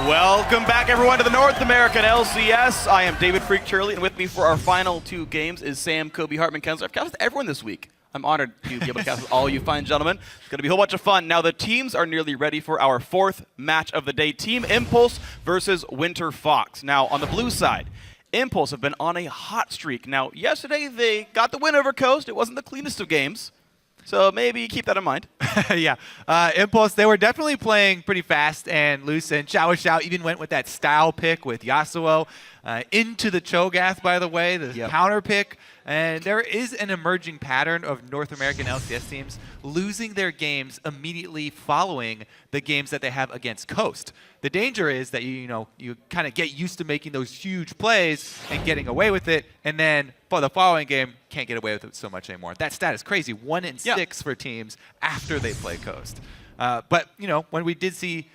Welcome back, everyone, to the North American LCS. I am David Freak Turley, and with me for our final two games is Sam, Kobe, Hartman, Kensler. I've cast with everyone this week. I'm honored to be able to cast with all you fine gentlemen. It's going to be a whole bunch of fun. Now, the teams are nearly ready for our fourth match of the day. Team Impulse versus Winter Fox. Now, on the blue side, Impulse have been on a hot streak. Now, yesterday they got the win over Coast. It wasn't the cleanest of games. So maybe keep that in mind. Yeah. Impulse, they were definitely playing pretty fast and loose, and Xiao even went with that style pick with Yasuo into the Cho'Gath, by the way, the counter pick. And there is an emerging pattern of North American LCS teams losing their games immediately following the games that they have against Coast. The danger is that you kind of get used to making those huge plays and getting away with it, and then for the following game can't get away with it so much anymore. That stat is crazy. 1 in 6 for teams after they play Coast. But when we did see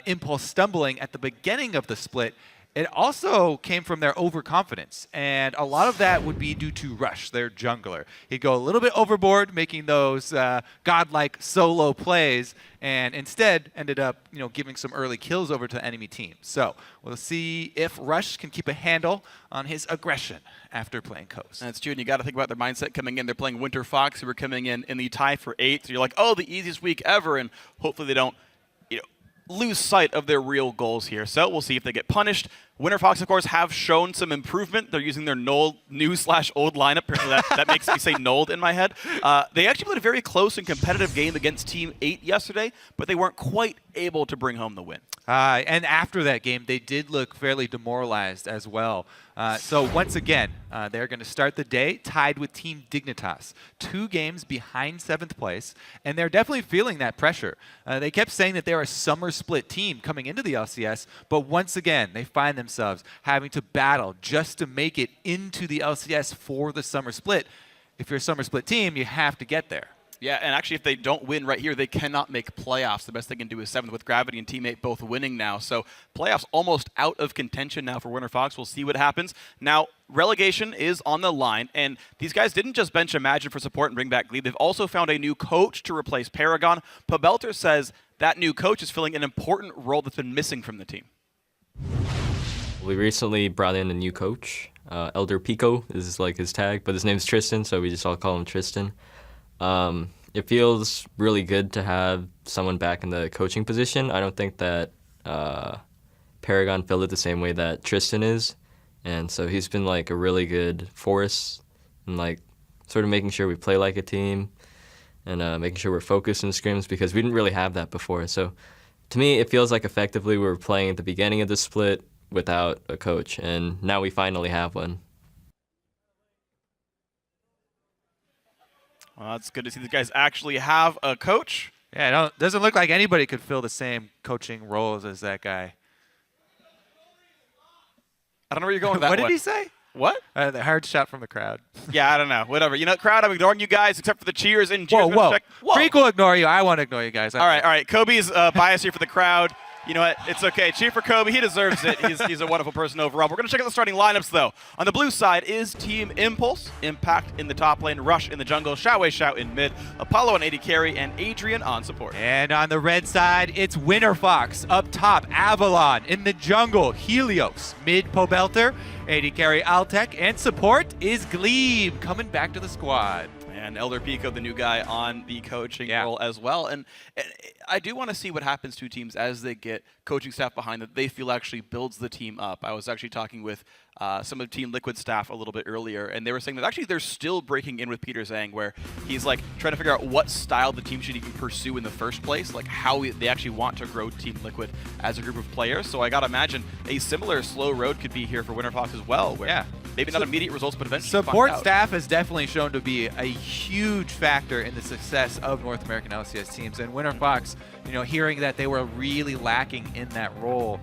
Impulse stumbling at the beginning of the split, it also came from their overconfidence, and a lot of that would be due to Rush, their jungler. He'd go a little bit overboard, making those godlike solo plays, and instead ended up, giving some early kills over to the enemy team. So we'll see if Rush can keep a handle on his aggression after playing Coast. That's true, and you got to think about their mindset coming in. They're playing Winter Fox, who are coming in the tie for 8th. So you're like, oh, the easiest week ever, and hopefully they don't lose sight of their real goals here. So we'll see if they get punished. Winter Fox, of course, have shown some improvement. They're using their new/old lineup. Apparently that makes me say Nold in my head. They actually played a very close and competitive game against Team 8 yesterday, but they weren't quite able to bring home the win. And after that game, they did look fairly demoralized as well. So once again, they're going to start the day tied with Team Dignitas, 2 games behind 7th place, and they're definitely feeling that pressure. They kept saying that they're a summer split team coming into the LCS, but once again, they find themselves having to battle just to make it into the LCS for the summer split. If you're a summer split team, you have to get there. Yeah, and actually, if they don't win right here, they cannot make playoffs. The best they can do is 7th with Gravity and Team 8 both winning now. So playoffs almost out of contention now for Winter Fox. We'll see what happens. Now, relegation is on the line, and these guys didn't just bench Imagine for support and bring back Glebe. They've also found a new coach to replace Paragon. Pabelter says that new coach is filling an important role that's been missing from the team. We recently brought in a new coach. Elder Pico is like his tag, but his name's Tristan, so we just all call him Tristan. It feels really good to have someone back in the coaching position. I don't think that Paragon filled it the same way that Tristan is, and so he's been like a really good force and like sort of making sure we play like a team and making sure we're focused in scrims, because we didn't really have that before. So to me, it feels like effectively we were playing at the beginning of the split without a coach, and now we finally have one. Well, it's good to see these guys actually have a coach. Yeah, it doesn't look like anybody could fill the same coaching roles as that guy. I don't know where you're going with that. What did he say? What? The hard shot from the crowd. Yeah, I don't know. Whatever. Crowd, I'm ignoring you guys except for the cheers and cheers. Whoa. Freak will ignore you. I want to ignore you guys. All right. Kobe's bias here for the crowd. You know what? It's okay. Cheer for Kobe. He deserves it. He's a wonderful person overall. We're going to check out the starting lineups, though. On the blue side is Team Impulse. Impact in the top lane, Rush in the jungle, Xiao in mid, Apollo on AD carry, and Adrian on support. And on the red side, it's Winter Fox. Up top, Avalon. In the jungle, Helios. Mid, Pobelter. AD carry, Altec. And support is Glebe coming back to the squad. And Elder Pico, the new guy on the coaching role as well. And I do want to see what happens to teams as they get coaching staff behind that they feel actually builds the team up. I was actually talking with some of Team Liquid staff a little bit earlier, and they were saying that actually they're still breaking in with Peter Zhang, where he's like trying to figure out what style the team should even pursue in the first place, like how they actually want to grow Team Liquid as a group of players. So I gotta imagine a similar slow road could be here for Winter Fox as well, where maybe not immediate results, but eventually support staff has definitely shown to be a huge factor in the success of North American LCS teams, and Winter Fox, hearing that they were really lacking in that role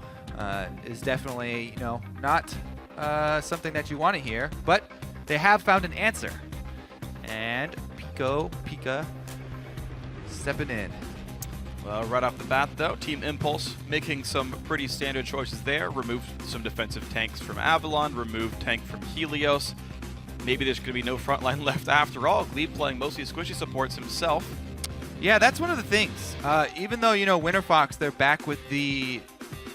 is definitely, not something that you want to hear, but they have found an answer. And Pika stepping in. Well, right off the bat, though, Team Impulse making some pretty standard choices there. Removed some defensive tanks from Avalon, removed tank from Helios. Maybe there's going to be no frontline left after all. Glebe playing mostly squishy supports himself. Yeah, that's one of the things. Even though, Winter Fox, they're back with the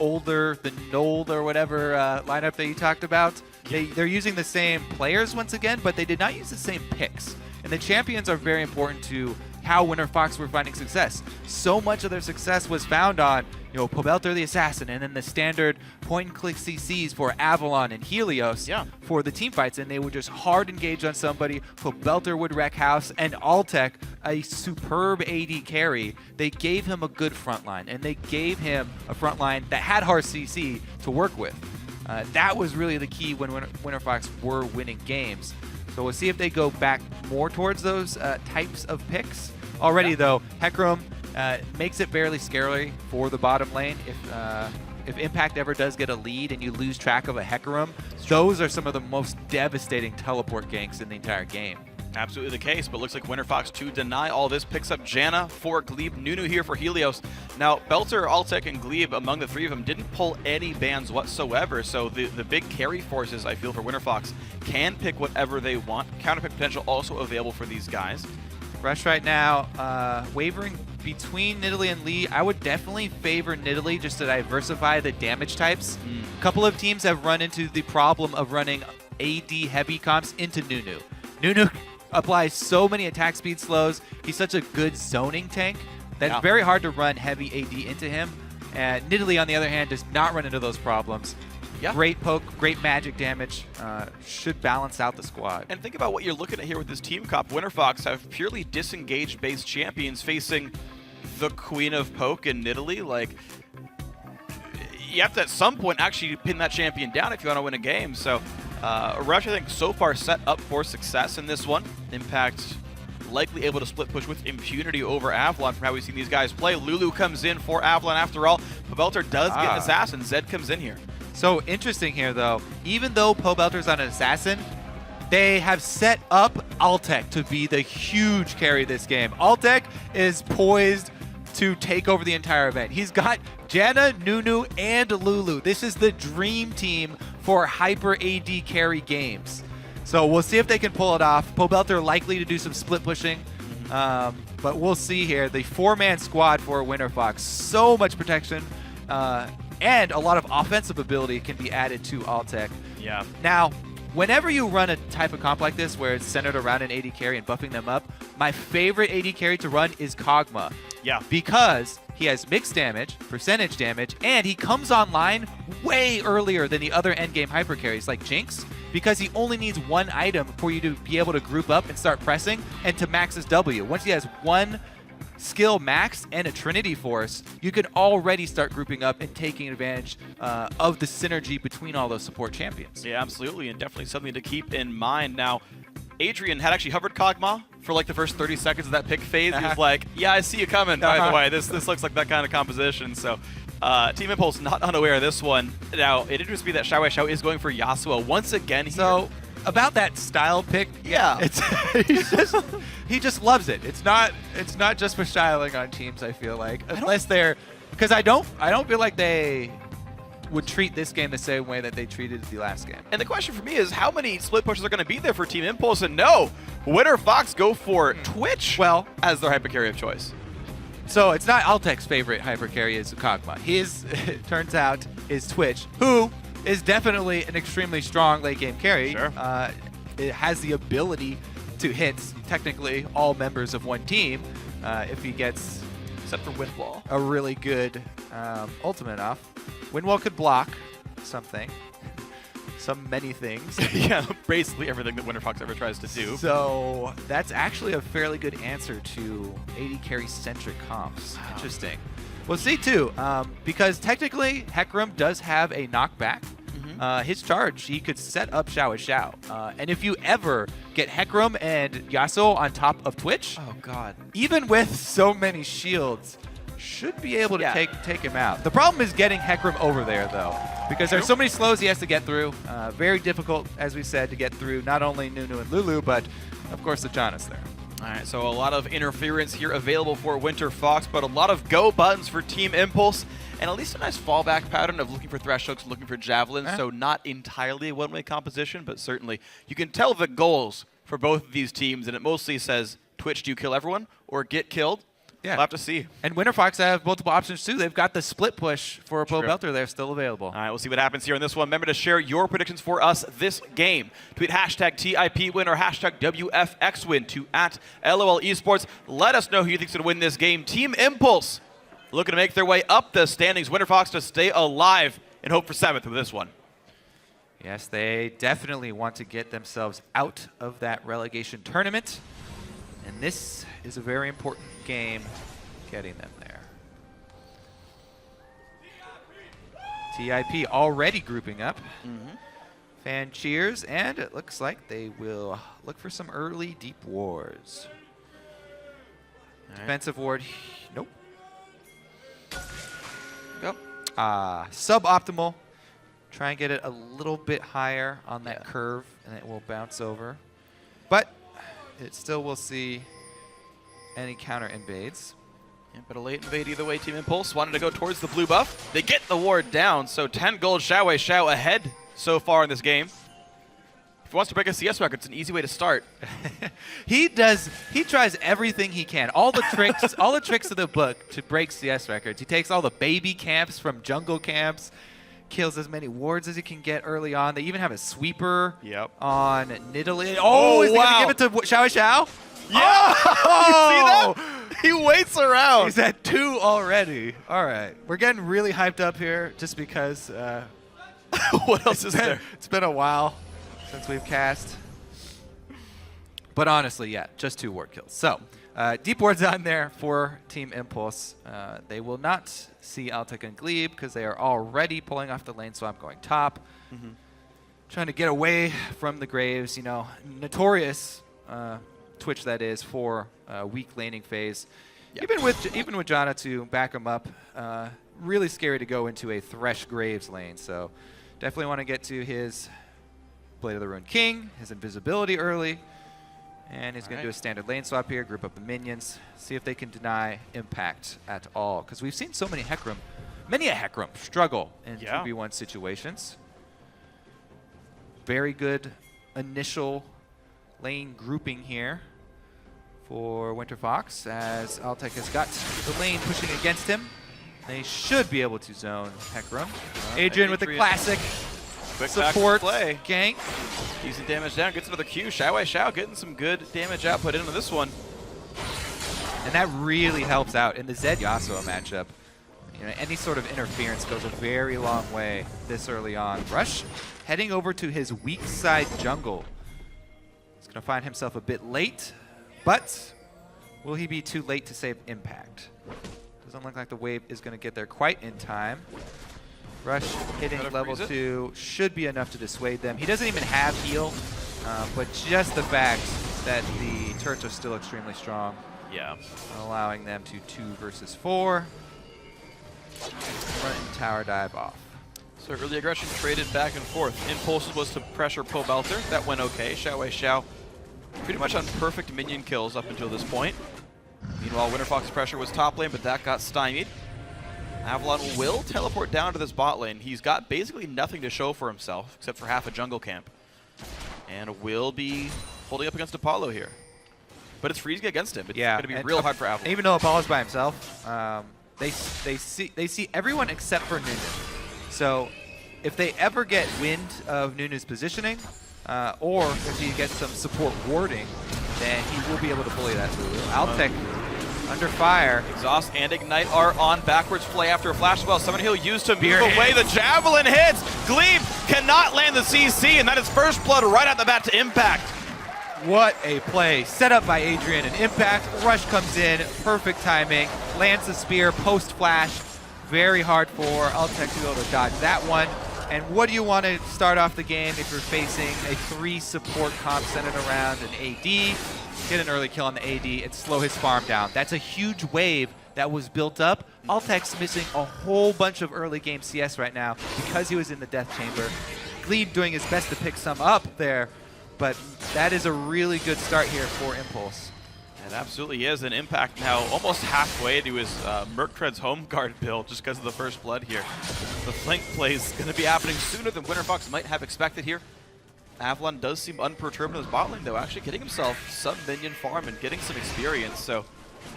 older, the Nold or whatever lineup that you talked about. They're using the same players once again, but they did not use the same picks. And the champions are very important to how WinterFox were finding success. So much of their success was found on, Pobelter the Assassin, and then the standard point-and-click CCs for Avalon and Helios for the team fights, and they would just hard engage on somebody. Pobelter would wreck house, and Altec, a superb AD carry, they gave him a good front line, and they gave him a front line that had hard CC to work with. That was really the key when WinterFox were winning games. So we'll see if they go back more towards those types of picks. Already, though, Hecarim makes it fairly scary for the bottom lane. If Impact ever does get a lead and you lose track of a Hecarim, those are some of the most devastating teleport ganks in the entire game. Absolutely the case, but looks like WinterFox to deny all this picks up Janna for Glebe, Nunu here for Helios. Now, Belter, Altec, and Glebe, among the three of them, didn't pull any bans whatsoever, so the big carry forces, I feel, for WinterFox can pick whatever they want. Counterpick potential also available for these guys. Rush right now, wavering between Nidalee and Lee. I would definitely favor Nidalee just to diversify the damage types. A couple of teams have run into the problem of running AD heavy comps into Nunu. Nunu applies so many attack speed slows. He's such a good zoning tank that it's very hard to run heavy AD into him. And Nidalee, on the other hand, does not run into those problems. Great poke, great magic damage. Should balance out the squad. And think about what you're looking at here with this team comp. WinterFox have purely disengaged base champions facing the Queen of Poke and Nidalee. Like, you have to at some point actually pin that champion down if you want to win a game. So Rush, I think, so far set up for success in this one. Impact likely able to split push with impunity over Avalon from how we've seen these guys play. Lulu comes in for Avalon after all. Pobelter does get an assassin. Zed comes in here. So interesting here, though. Even though Pobelter's on an assassin, they have set up Altec to be the huge carry this game. Altec is poised to take over the entire event. He's got Janna, Nunu, and Lulu. This is the dream team for hyper AD carry games. So we'll see if they can pull it off. Pobelter likely to do some split pushing, but we'll see here. The four-man squad for WinterFox. So much protection, and a lot of offensive ability can be added to Altec. Yeah. Now, whenever you run a type of comp like this where it's centered around an AD carry and buffing them up, my favorite AD carry to run is Kog'Maw. Yeah. Because he has mixed damage, percentage damage, and he comes online way earlier than the other endgame hyper carries like Jinx, because he only needs one item for you to be able to group up and start pressing and to max his W. Once he has one skill max and a Trinity Force, you can already start grouping up and taking advantage of the synergy between all those support champions. Yeah, absolutely, and definitely something to keep in mind. Now, Adrian had actually hovered Kog'Maw for like the first 30 seconds of that pick phase. He was like, yeah, I see you coming, by the way. This looks like that kind of composition. So Team Impulse not unaware of this one. Now, it interests me that Xiao is going for Yasuo once again here. So, about that style pick, it's he just loves it. It's not just for styling on teams, I feel like. Unless they're, because I don't feel like they would treat this game the same way that they treated the last game. And the question for me is, how many split pushes are going to be there for Team Impulse? And no, WinterFox go for Twitch as their hyper carry of choice. So it's not Altec's favorite hyper carry is Kog'Maw. His, it turns out, is Twitch, who is definitely an extremely strong late game carry. Sure. It has the ability to hit technically all members of one team if he gets, except for Windwall, a really good ultimate off. Windwall could block something, many things. Yeah, basically everything that WinterFox ever tries to do. So that's actually a fairly good answer to AD carry centric comps. Wow. Interesting. We'll see too, because technically Hecarim does have a knockback. His charge, he could set up Xiao. And if you ever get Hecarim and Yasuo on top of Twitch, oh god, even with so many shields, should be able to take him out. The problem is getting Hecarim over there, though, because there's so many slows he has to get through. Very difficult, as we said, to get through not only Nunu and Lulu, but of course the Janus there. All right, so a lot of interference here available for WinterFox, but a lot of go buttons for Team Impulse, and at least a nice fallback pattern of looking for thrash hooks, looking for javelins, so not entirely a one-way composition, but certainly you can tell the goals for both of these teams, and it mostly says, Twitch, do you kill everyone, or get killed? Yeah. We'll have to see. And WinterFox have multiple options too. They've got the split push for a Pro True. Belter there still available. All right, we'll see what happens here in this one. Remember to share your predictions for us this game. Tweet hashtag TIPWin or hashtag WFXWin to @LOL Esports. Let us know who you think's going to win this game. Team Impulse looking to make their way up the standings. WinterFox to stay alive and hope for 7th with this one. Yes, they definitely want to get themselves out of that relegation tournament. And this is a very important game getting them there. TIP already grouping up. Fan cheers, and it looks like they will look for some early deep wars. Defensive ward, nope. Go. Suboptimal. Try and get it a little bit higher on that curve, and it will bounce over. But it still will see any counter invades. Yeah, but a late invade either way. Team Impulse wanted to go towards the blue buff. They get the ward down, so 10 gold. Xiao ahead so far in this game. If he wants to break a CS record, it's an easy way to start. He tries everything he can. All the tricks, all the tricks of the book to break CS records. He takes all the baby camps from jungle camps, kills as many wards as he can get early on. They even have a sweeper on Nidalee. Oh, is he going to give it to Xiao? Yeah! Oh! You see that? He waits around. He's at 2 already. All right. We're getting really hyped up here just because what else is there? It's been a while since we've cast. But honestly, yeah, just 2 ward kills. So, deep wards on there for Team Impulse. They will not see Altec and Glebe because they are already pulling off the lane swap going top. Trying to get away from the Graves, you know, notorious Twitch that is for weak laning phase. Even with Jana to back him up, really scary to go into a Thresh Graves lane. So definitely want to get to his Blade of the Ruined King, his invisibility early, and he's going to do a standard lane swap here, group up the minions, see if they can deny impact at all. Because we've seen so many many a Hecarim struggle in 2v1 situations. Very good initial lane grouping here for WinterFox as Altec has got the lane pushing against him. They should be able to zone Hecarim. Adrian with the classic quick support play. gank. Decent damage down, gets another Q. Xiao getting some good damage output into this one. And that really helps out in the Zed Yasuo matchup. You know, any sort of interference goes a very long way this early on. Rush heading over to his weak side jungle. He's going to find himself a bit late, but will he be too late to save impact? Doesn't look like the wave is going to get there quite in time. Rush hitting level 2 should be enough to dissuade them. He doesn't even have heal, but just the fact that the turrets are still extremely strong, allowing them to 2 versus 4. Front and tower dive off. So early aggression traded back and forth. Impulse was to pressure Pro Belter. That went okay. Xiao pretty much on perfect minion kills up until this point. Meanwhile, WinterFox's pressure was top lane, but that got stymied. Avalon will teleport down to this bot lane. He's got basically nothing to show for himself except for half a jungle camp. And will be holding up against Apollo here. But it's freezing against him. It's going to be real hard for Avalon. Even though Apollo's by himself, they see everyone except for Nunu. So if they ever get wind of Nunu's positioning, or if he gets some support warding, then he will be able to bully that Lulu. Altec under fire. Exhaust and Ignite are on backwards play after a flash spell. Someone he'll use to move away. The Javelin hits. Glebe cannot land the CC, and that is first blood right out the bat to Impact. What a play. Set up by Adrian and Impact. Rush comes in. Perfect timing. Lands the spear post-flash. Very hard for Altec to be able to dodge that one. And what do you want to start off the game if you're facing a 3 support comp centered around an AD? Get an early kill on the AD and slow his farm down. That's a huge wave that was built up. Altec's missing a whole bunch of early game CS right now because he was in the death chamber. Glebe doing his best to pick some up there, but that is a really good start here for Impulse. It absolutely is. An Impact now almost halfway to his Merctread's home guard build just because of the first blood here. The flank play is going to be happening sooner than WinterFox might have expected here. Avalon does seem unperturbed in his bot lane, though, actually getting himself some minion farm and getting some experience. So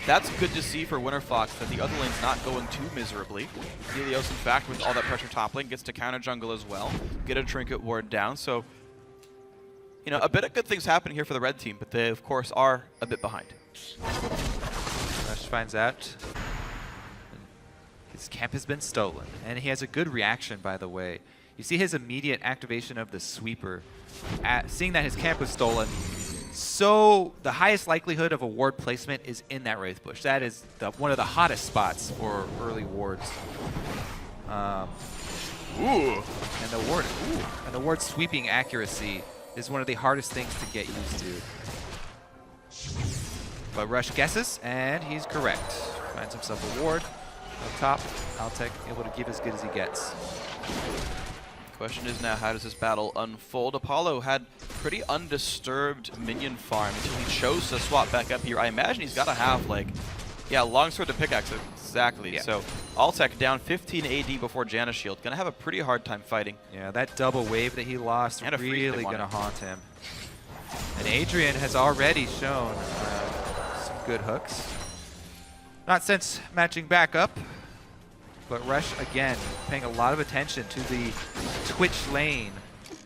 that's good to see for WinterFox that the other lane's not going too miserably. Helios, in fact, with all that pressure top lane, gets to counter jungle as well, get a trinket ward down. So, you know, a bit of good things happening here for the red team, but they, of course, are a bit behind. Rush finds out his camp has been stolen, and he has a good reaction, by the way. You see his immediate activation of the sweeper, seeing that his camp was stolen. So the highest likelihood of a ward placement is in that Wraith Bush. That is one of the hottest spots for early wards. And the ward sweeping accuracy is one of the hardest things to get used to. But Rush guesses, and he's correct. Finds himself a ward up top. Altec able to give as good as he gets. Question is now, how does this battle unfold? Apollo had pretty undisturbed minion farm until he chose to swap back up here. I imagine he's got to have, like, yeah, longsword to pickaxe it. Exactly. Yeah. So Altec down 15 AD before Janna Shield. Going to have a pretty hard time fighting. Yeah, that double wave that he lost really going to haunt him. And Adrian has already shown some good hooks. Not since matching back up. But Rush, again, paying a lot of attention to the Twitch lane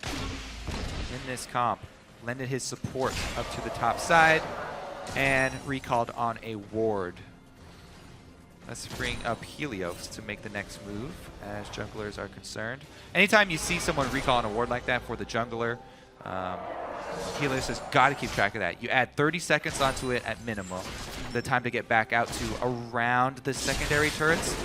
in this comp. Lended his support up to the top side and recalled on a ward. Let's bring up Helios to make the next move as junglers are concerned. Anytime you see someone recall on a ward like that for the jungler, Helios has got to keep track of that. You add 30 seconds onto it at minimum, the time to get back out to around the secondary turrets.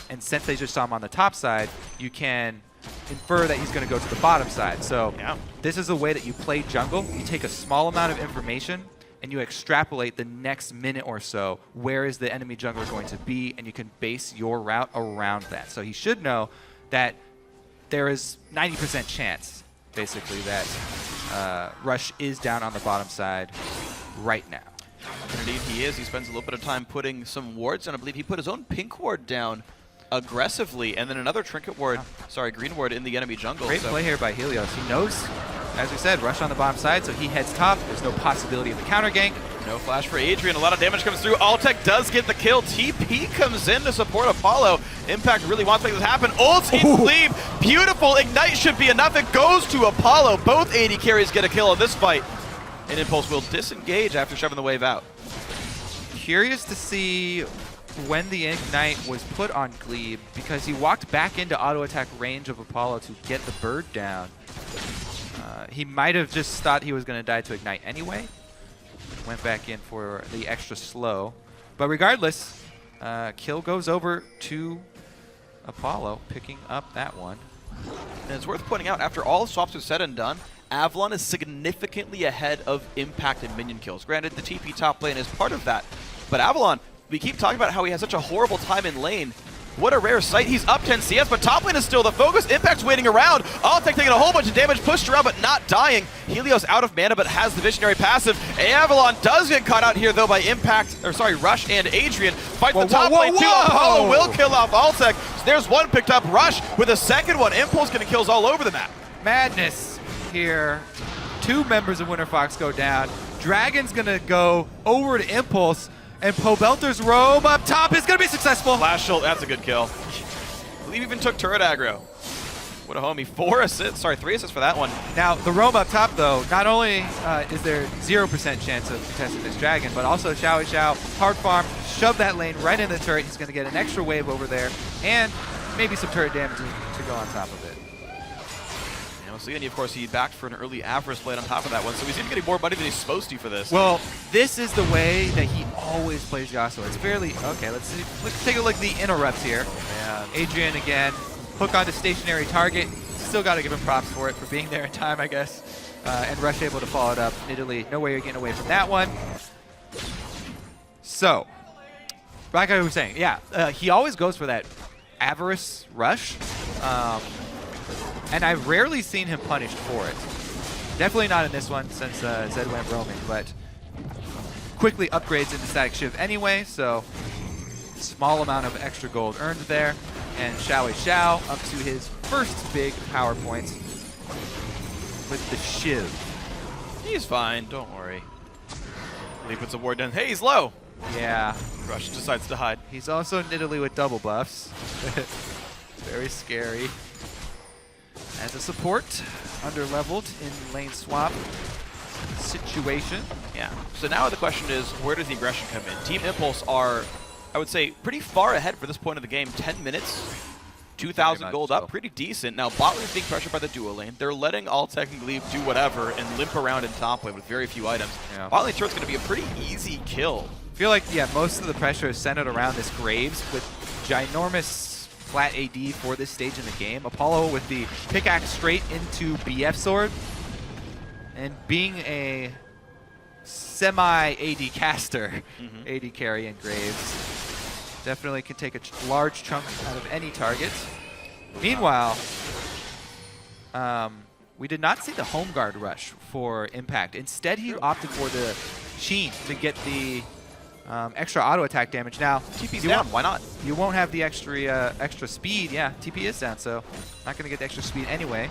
And since they just saw him on the top side, you can infer that he's going to go to the bottom side. So this is a way that you play jungle. You take a small amount of information and you extrapolate the next minute or so, where is the enemy jungler going to be, and you can base your route around that. So he should know that there is 90% chance, basically, that Rush is down on the bottom side right now. Indeed he is. He spends a little bit of time putting some wards, and I believe he put his own pink ward down aggressively, and then another trinket ward, green ward in the enemy jungle. Great play here by Helios. He knows, as we said, Rush on the bottom side, so he heads top. There's no possibility of the counter gank. No flash for Adrian. A lot of damage comes through. Altec does get the kill. TP comes in to support Apollo. Impact really wants to make this happen. Ulti sleeve. Beautiful. Ignite should be enough. It goes to Apollo. Both AD carries get a kill in this fight. And Impulse will disengage after shoving the wave out. Curious to see when the Ignite was put on Glebe, because he walked back into auto attack range of Apollo to get the bird down. He might have just thought he was going to die to Ignite anyway. Went back in for the extra slow. But regardless, kill goes over to Apollo, picking up that one. And it's worth pointing out, after all swaps are said and done, Avalon is significantly ahead of Impact in minion kills. Granted, the TP top lane is part of that, but Avalon, we keep talking about how he has such a horrible time in lane. What a rare sight. He's up 10 CS, but top lane is still the focus. Impact's waiting around. Altec taking a whole bunch of damage, pushed around, but not dying. Helios out of mana, but has the visionary passive. Avalon does get caught out here, though, by Rush and Adrian. Fight the top lane, too. Apollo will kill off Altec. So there's one picked up. Rush with a second one. Impulse getting kills all over the map. Madness here. Two members of WinterFox go down. Dragon's going to go over to Impulse. And Pobelter's roam up top is going to be successful. Flash shield, that's a good kill. I believe even took turret aggro. What a homie. 3 assists for that one. Now, the roam up top, though, not only is there 0% chance of contesting this dragon, but also Xiao, hard farm, shove that lane right in the turret. He's going to get an extra wave over there, and maybe some turret damage to go on top of it. So again, of course, he backed for an early Avarice blade on top of that one, so he's even getting more money than he's supposed to for this. Well, this is the way that he always plays Yasuo. It's fairly... Okay, let's take a look at the interrupts here. Yeah. Adrian again, hook onto stationary target. Still got to give him props for it, for being there in time, I guess. And Rush able to follow it up. Italy, no way you're getting away from that one. So, like I was saying, yeah, he always goes for that Avarice rush. And I've rarely seen him punished for it. Definitely not in this one, since Zed went roaming, but quickly upgrades into Static Shiv anyway, so small amount of extra gold earned there. And Xiao up to his first big power points with the Shiv. He's fine, don't worry. He puts a ward down. Hey, he's low. Yeah. Rush decides to hide. He's also Nidalee with double buffs. Very scary. As a support, under-leveled in lane swap situation. Yeah. So now the question is, where does the aggression come in? Team Impulse are, I would say, pretty far ahead for this point of the game. 10 minutes, 2,000 gold up, pretty decent. Now, bot lane is being pressured by the duo lane. They're letting Altec and Glebe do whatever and limp around in top lane with very few items. Yeah. Bot lane turret's going to be a pretty easy kill. I feel like, yeah, most of the pressure is centered around this Graves with ginormous flat AD for this stage in the game. Apollo with the pickaxe straight into BF sword. And being a semi-AD caster, AD carry and Graves definitely can take a large chunk out of any target. Meanwhile, we did not see the home guard rush for Impact. Instead, he opted for the Sheen to get the extra auto attack damage. Now, TP's down, why not? You won't have the extra speed. Yeah, TP is down, so not going to get the extra speed anyway.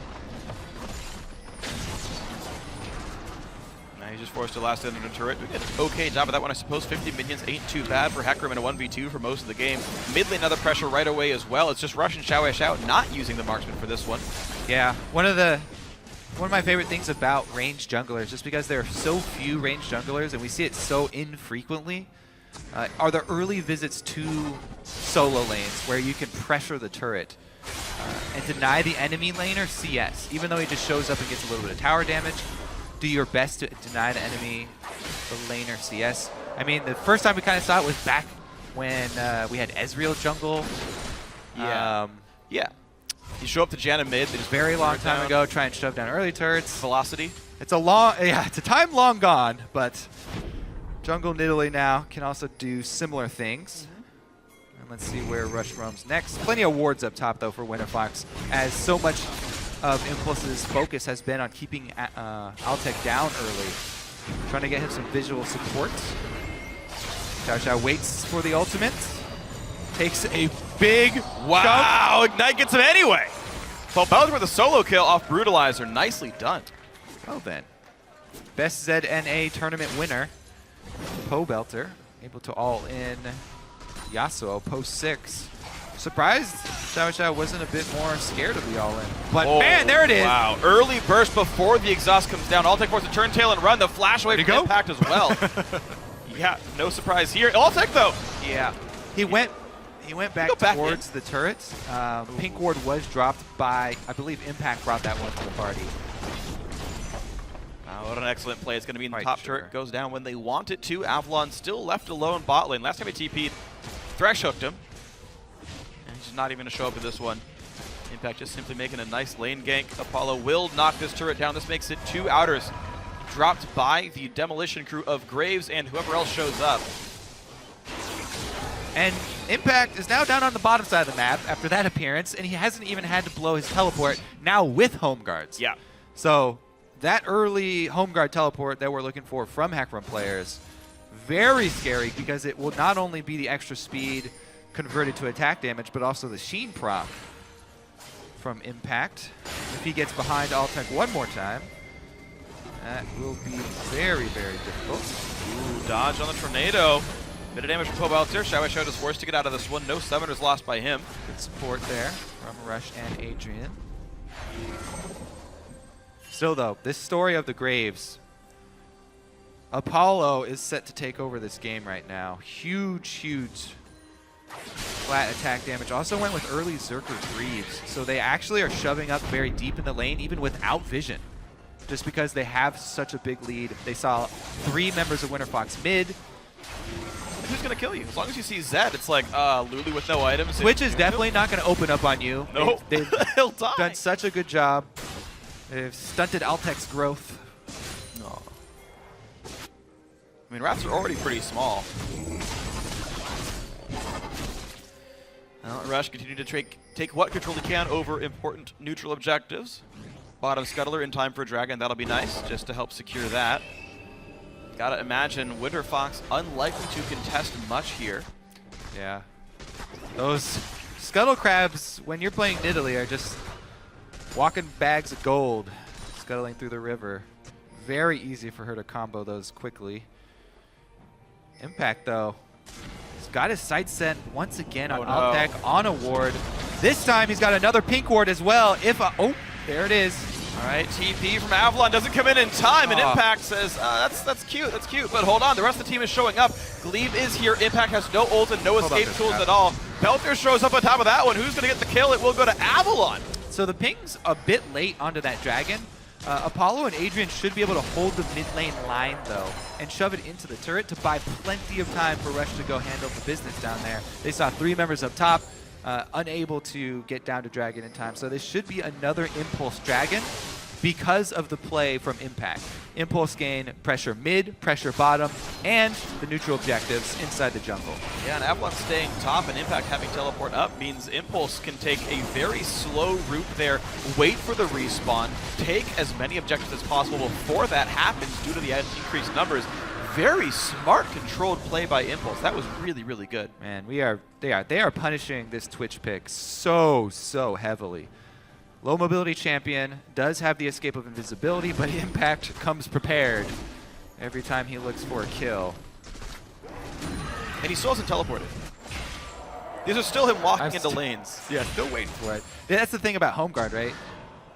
Now he's just forced to last in the turret. We get an okay job of that one, I suppose. 50 minions ain't too bad for Hecarim in a 1v2 for most of the game. Mid lane, another pressure right away as well. It's just Rush and Shout not using the marksman for this one. Yeah, one of my favorite things about ranged junglers, just because there are so few ranged junglers and we see it so infrequently, are the early visits to solo lanes where you can pressure the turret and deny the enemy laner CS. Even though he just shows up and gets a little bit of tower damage, do your best to deny the enemy, the laner CS. I mean, the first time we kind of saw it was back when we had Ezreal jungle. Yeah. Yeah. You show up to Janna mid. They just very long time ago, try and shove down early turrets. Velocity. It's a time long gone, but jungle Nidalee now can also do similar things. And let's see where Rush roams next. Plenty of wards up top though for WinterFox, as so much of Impulse's focus has been on keeping Altec down early, trying to get him some visual support. Xiao waits for the ultimate. Takes a big jump. Ignite gets him anyway. Well, Belter with a solo kill off Brutalizer. Nicely done. Well then. Best ZNA tournament winner, Belter, able to all-in Yasuo post-6. Surprised Xiao wasn't a bit more scared of the all-in. But man, there it is. Wow. Early burst before the exhaust comes down. Altec forced a turn tail and run. The flash away from Impact as well. Yeah, no surprise here. Altec though. Yeah. He went back towards the turret. Pink ward was dropped by, I believe Impact brought that one to the party. Wow, what an excellent play. It's going to be in the top turret. Goes down when they want it to. Avalon still left alone bot lane. Last time he TP'd, Thresh hooked him. And he's not even going to show up in this one. Impact just simply making a nice lane gank. Apollo will knock this turret down. This makes it 2 outers. Dropped by the demolition crew of Graves and whoever else shows up. And Impact is now down on the bottom side of the map after that appearance, and he hasn't even had to blow his teleport, now with home guards. Yeah. So that early home guard teleport that we're looking for from Hecarim players, very scary because it will not only be the extra speed converted to attack damage, but also the Sheen proc from Impact. If he gets behind Altec one more time, that will be very, very difficult. Ooh, dodge on the tornado. Bit of damage from Belter. Xiao is forced to get out of this one. No summoners lost by him. Good support there from Rush and Adrian. Still though, this story of the Graves. Apollo is set to take over this game right now. Huge flat attack damage. Also went with early Zerker Greaves. So they actually are shoving up very deep in the lane, even without vision. Just because they have such a big lead. They saw 3 members of WinterFox mid. Who's going to kill you? As long as you see Zed, it's like Lulu with no items. Twitch is definitely not going to open up on you. Nope. They've He'll die. done such a good job. They've stunted Altec's growth. No. I mean, rats are already pretty small. Well, Rush continue to take what control he can over important neutral objectives. Bottom Scuttler in time for a Dragon. That'll be nice, just to help secure that. Gotta imagine WinterFox unlikely to contest much here. Yeah. Those Scuttle Crabs, when you're playing Nidalee, are just walking bags of gold, scuttling through the river. Very easy for her to combo those quickly. Impact, though, he's got his sights set once again on no. Altec on a ward. This time he's got another pink ward as well. Oh, there it is. All right, TP from Avalon doesn't come in time, and Impact says, that's cute, but hold on, the rest of the team is showing up. Glebe is here, Impact has no ult and no escape tools at all. Belter shows up on top of that one. Who's gonna get the kill? It will go to Avalon. So the ping's a bit late onto that dragon. Apollo and Adrian should be able to hold the mid lane line, though, and shove it into the turret to buy plenty of time for Rush to go handle the business down there. They saw 3 members up top, unable to get down to Dragon in time. So this should be another Impulse Dragon because of the play from Impact. Impulse gain, pressure mid, pressure bottom, and the neutral objectives inside the jungle. Yeah, and Avalon staying top and Impact having teleport up means Impulse can take a very slow route there, wait for the respawn, take as many objectives as possible before that happens due to the increased numbers. Very smart, controlled play by Impulse. That was really, really good. Man, they are punishing this Twitch pick so heavily. Low mobility champion does have the escape of invisibility, but Impact comes prepared every time he looks for a kill. And he still hasn't teleported. These are still him walking into lanes. Yeah, still waiting for it. That's the thing about Home Guard, right?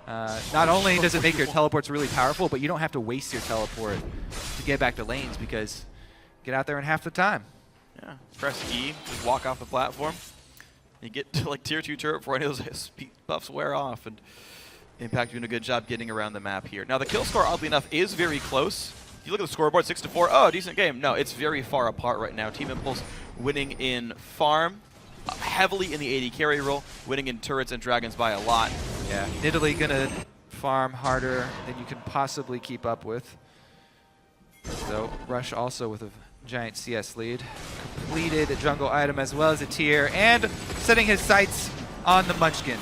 Not only does it make your teleports really powerful, but you don't have to waste your teleport to get back to lanes because get out there in half the time. Yeah, press E, just walk off the platform. You get to like tier 2 turret before any of those buffs wear off, and Impact doing a good job getting around the map here. Now the kill score, oddly enough, is very close. If you look at the scoreboard, 6-4, oh, decent game. No, it's very far apart right now. Team Impulse winning in farm, heavily in the AD carry role, winning in turrets and dragons by a lot. Yeah, Nidalee gonna farm harder than you can possibly keep up with. So Rush also with a giant CS lead. Completed a jungle item as well as a tier, and setting his sights on the Munchkin.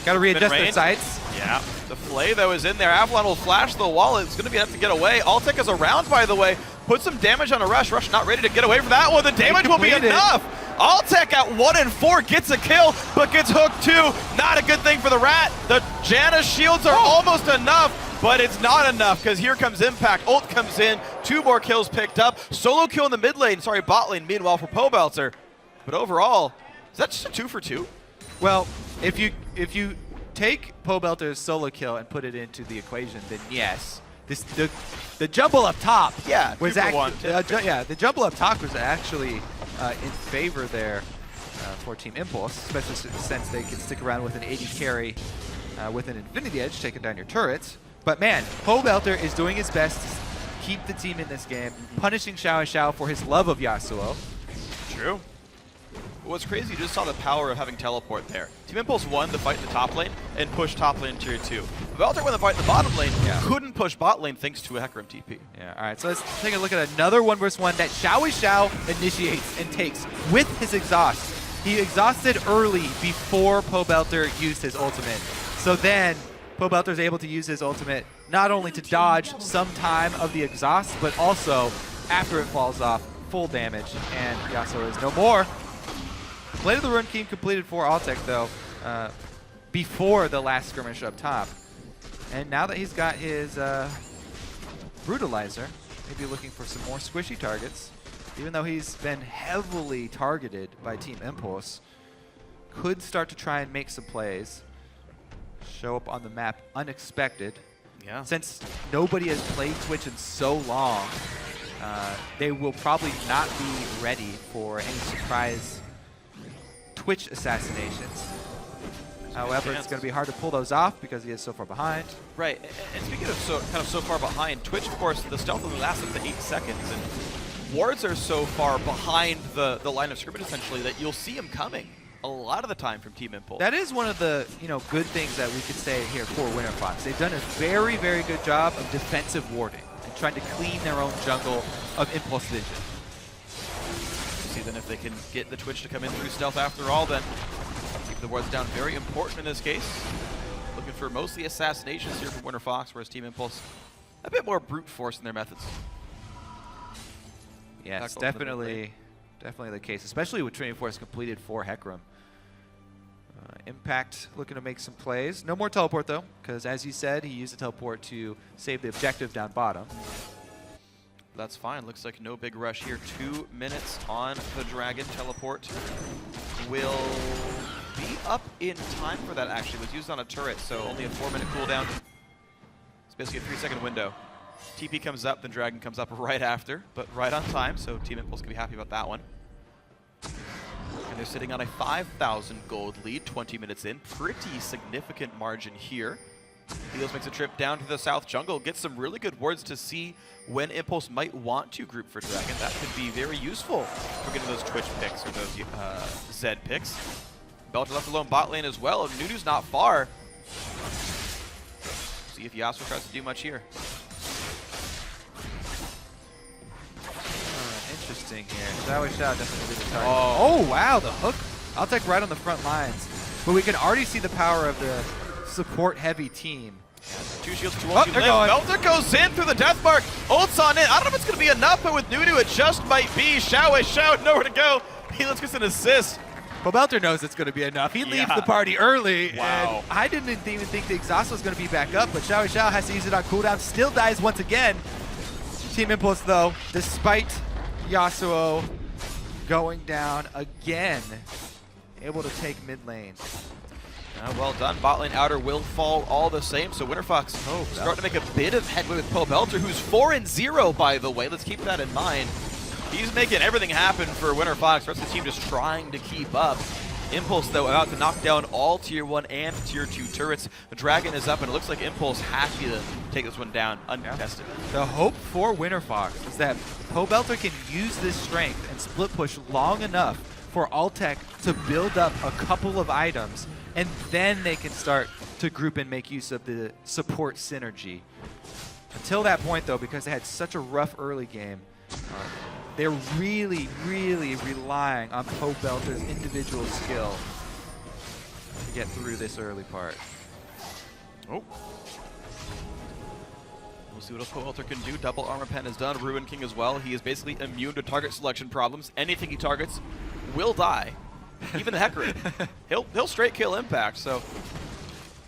Got to readjust their sights. Yeah, the Flay though is in there. Avalon will flash the wall. It's going to be enough to get away. Altec is around, by the way. Put some damage on a Rush. Rush not ready to get away from that one. The damage will be enough. Altec at 1 and 4 gets a kill, but gets hooked too. Not a good thing for the Rat. The Janna shields are almost enough, but it's not enough because here comes Impact. Ult comes in. 2 more kills picked up. Solo kill in the mid lane. Sorry, bot lane. Meanwhile for Pobelter. But overall, is that just a 2 for 2? Well, if you take Pobelter's solo kill and put it into the equation, then yes. The jumble up top was the jumble up top was actually in favor there for Team Impulse, especially since they can stick around with an 80 carry with an Infinity Edge taking down your turrets. But man, Pobelter is doing his best to keep the team in this game, punishing Xiao for his love of Yasuo. True. What's crazy, you just saw the power of having teleport there. Team Impulse won the fight in the top lane and pushed top lane tier 2. Belter won the fight in the bottom lane, couldn't push bot lane thanks to a Hecarim TP. Yeah, all right, so let's take a look at another 1v1 that Xiao initiates and takes with his exhaust. He exhausted early before Pobelter used his ultimate. So then Pobelter is able to use his ultimate not only to dodge some time of the exhaust, but also after it falls off, full damage, and Yasuo is no more. Blade of the Rune King completed for Altec, though, before the last skirmish up top. And now that he's got his Brutalizer, maybe looking for some more squishy targets, even though he's been heavily targeted by Team Impulse, could start to try and make some plays, show up on the map unexpected. Yeah. Since nobody has played Twitch in so long, they will probably not be ready for any surprise Twitch assassinations. However, it's going to be hard to pull those off because he is so far behind. Right, and speaking of so far behind, Twitch, of course, the stealth only lasts up to 8 seconds, and wards are so far behind the line of scrimmage, essentially, that you'll see him coming a lot of the time from Team Impulse. That is one of the good things that we could say here for WinterFox. They've done a very, very good job of defensive warding and trying to clean their own jungle of Impulse vision. See then if they can get the Twitch to come in through stealth after all, then keep the wards down. Very important in this case. Looking for mostly assassinations here from WinterFox, whereas Team Impulse a bit more brute force in their methods. Yes, definitely the case, especially with Training Force completed for Hecarim. Impact looking to make some plays. No more teleport though, because as you said, he used the teleport to save the objective down bottom. That's fine. Looks like no big rush here. 2 minutes on the Dragon. Teleport will be up in time for that, actually. It was used on a turret, so only a 4-minute cooldown. It's basically a 3-second window. TP comes up, then Dragon comes up right after, but right on time, so Team Impulse can be happy about that one. And they're sitting on a 5,000 gold lead, 20 minutes in. Pretty significant margin here. Heels makes a trip down to the south jungle, gets some really good wards to see when Impulse might want to group for Dragon. That could be very useful for getting those Twitch picks or those Zed picks. Belter left alone bot lane as well. Nunu's not far. See if Yasuo tries to do much here. Interesting here. Xiao definitely did the target. Oh, wow, the hook. I'll take right on the front lines. But we can already see the power of the support-heavy team. Yeah, 2 shields, 2 ulti live. Belter goes in through the death mark. Ult's on in. I don't know if it's going to be enough, but with Nunu, it just might be. Xiao, nowhere to go. He lets us an assist. Well, Belter knows it's going to be enough. He leaves the party early. Wow. And I didn't even think the exhaust was going to be back up, but Xiao has to use it on cooldown. Still dies once again. Team Impulse, though, despite Yasuo going down again, able to take mid lane. Well done. Bot lane outer will fall all the same. So WinterFox starting to make a bit of headway with Belter, who's 4-0, by the way. Let's keep that in mind. He's making everything happen for WinterFox. The rest of the team just trying to keep up. Impulse, though, about to knock down all Tier 1 and Tier 2 turrets. The Dragon is up, and it looks like Impulse happy to take this one down uncontested. The hope for WinterFox is that Belter can use this strength and split push long enough for Altec to build up a couple of items, and then they can start to group and make use of the support synergy. Until that point, though, because they had such a rough early game, they're really, really relying on Belter's individual skill to get through this early part. Oh. We'll see what else Belter can do. Double armor pen is done. Ruin King as well. He is basically immune to target selection problems. Anything he targets will die. Even the Hecarim. He'll straight kill Impact, so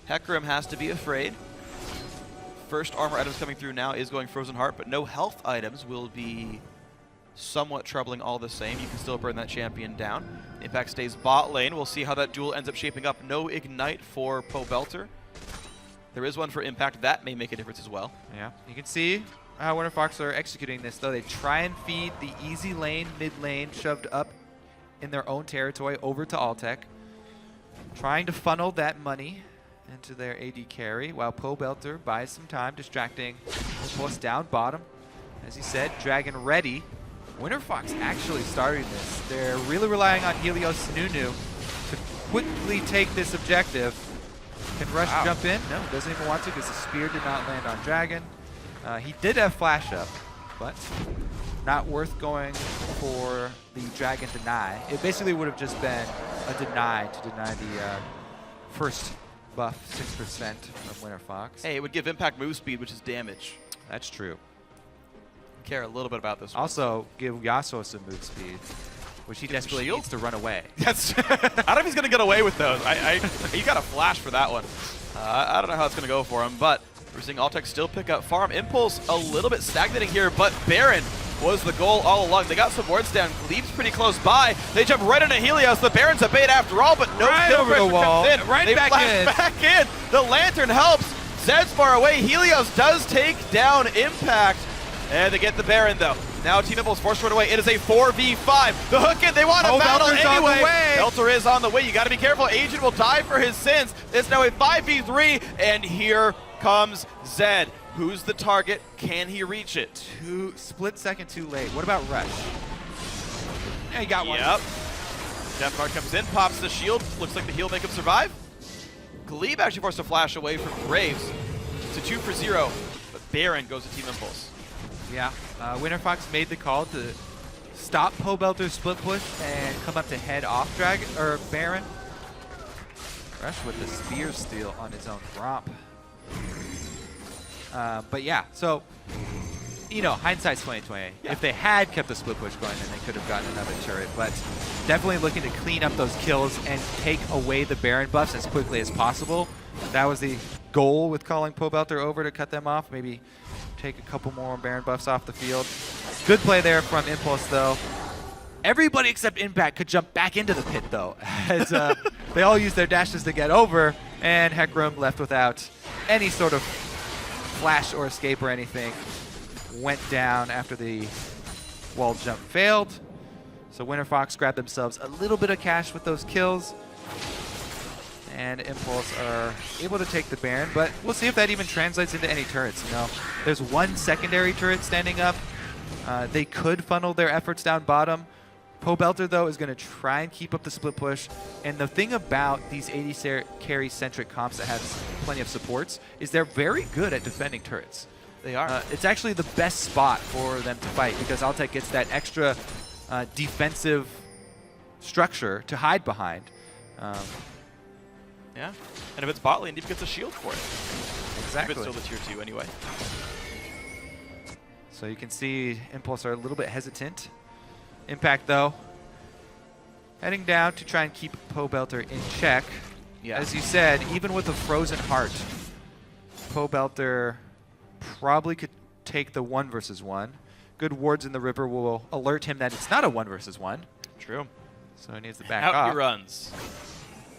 Hecarim has to be afraid. First armor items coming through now is going Frozen Heart, but no health items will be somewhat troubling all the same. You can still burn that champion down. Impact stays bot lane. We'll see how that duel ends up shaping up. No Ignite for Belter. There is one for Impact. That may make a difference as well. Yeah, you can see how WinterFox are executing this, though. They try and feed the easy lane, mid lane, shoved up in their own territory over to Altec, trying to funnel that money into their AD carry, while Belter buys some time, distracting Impulse down bottom. As he said, Dragon ready. WinterFox actually starting this. They're really relying on Helios Nunu to quickly take this objective. Can Rush jump in? No, doesn't even want to because the spear did not land on Dragon. He did have flash up, but not worth going for the Dragon deny. It basically would have just been a deny to deny the first buff 6% of WinterFox. Hey, it would give Impact move speed, which is damage. That's true. Care a little bit about this one. Also, give Yasuo some move speed, which he desperately needs to run away. That's I don't know if he's going to get away with those. You got a flash for that one. I don't know how it's going to go for him, but we're seeing Altec still pick up farm. Impulse a little bit stagnating here, but Baron was the goal all along. They got some wards down. Gleb's pretty close by. They jump right into Helios. The Baron's a bait after all, but no kill pressure comes in. Right they back back in. The Lantern helps. Zed's far away. Helios does take down Impact. And they get the Baron, though. Now Team Impulse forced right away. It is a 4v5. The hook in. They want to battle anyway. Belter is on the way. You got to be careful. Agent will die for his sins. It's now a 5v3, and here comes Zed. Who's the target? Can he reach it? Split second too late. What about Rush? Yeah, he got one. Yep. Death Guard comes in, pops the shield. Looks like the heal make him survive. Glebe actually forced a flash away from Graves. It's a 2 for 0, but Baron goes to Team Impulse. Yeah, WinterFox made the call to stop Belter's split push and come up to head off Dragon or Baron. Rush with the spear steal on his own romp. But yeah, so you know, hindsight's 20/20. Yeah. If they had kept the split push going, then they could have gotten another turret. But definitely looking to clean up those kills and take away the Baron buffs as quickly as possible. That was the goal with calling Belter over to cut them off. Maybe take a couple more Baron buffs off the field. Good play there from Impulse, though. Everybody except Impact could jump back into the pit, though, as they all used their dashes to get over, and Hecarim left without any sort of flash or escape or anything. Went down after the wall jump failed. So WinterFox grabbed themselves a little bit of cash with those kills. And Impulse are able to take the Baron, but we'll see if that even translates into any turrets. You know, there's one secondary turret standing up. They could funnel their efforts down bottom. Pobelter, though, is going to try and keep up the split push. And the thing about these AD carry-centric comps that have plenty of supports is they're very good at defending turrets. They are. It's actually the best spot for them to fight because Altec gets that extra defensive structure to hide behind. Yeah, and if it's bot lane, Deep gets a shield for it. Exactly. If it's still the tier 2 anyway. So you can see Impulse are a little bit hesitant. Impact, though, heading down to try and keep Pobelter in check. Yeah. As you said, even with a frozen heart, Pobelter probably could take the 1 versus 1. Good wards in the river will alert him that it's not a 1 versus 1. True. So he needs to back Out off. he runs.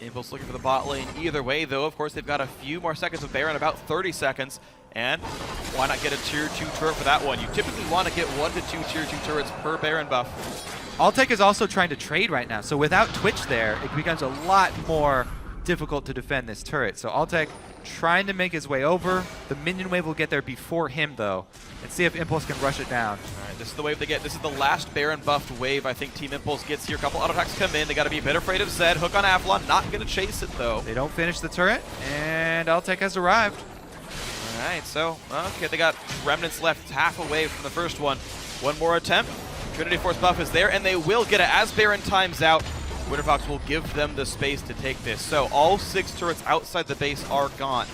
Impulse looking for the bot lane either way, though. Of course, they've got a few more seconds of Baron, about 30 seconds. And why not get a tier 2 turret for that one? You typically want to get 1 to 2 tier 2 turrets per Baron buff. Altec is also trying to trade right now. So without Twitch there, it becomes a lot more difficult to defend this turret. So Altec trying to make his way over. The minion wave will get there before him, though. And see if Impulse can rush it down. All right, this is the wave they get. This is the last Baron buffed wave I think Team Impulse gets here. A couple auto attacks come in. They got to be a bit afraid of Zed. Hook on Avalon. Not going to chase it, though. They don't finish the turret, and Altec has arrived. All right, so, okay, they got remnants left half away from the first one. One more attempt. Trinity Force buff is there, and they will get it as Baron times out. WinterFox will give them the space to take this. So all 6 turrets outside the base are gone.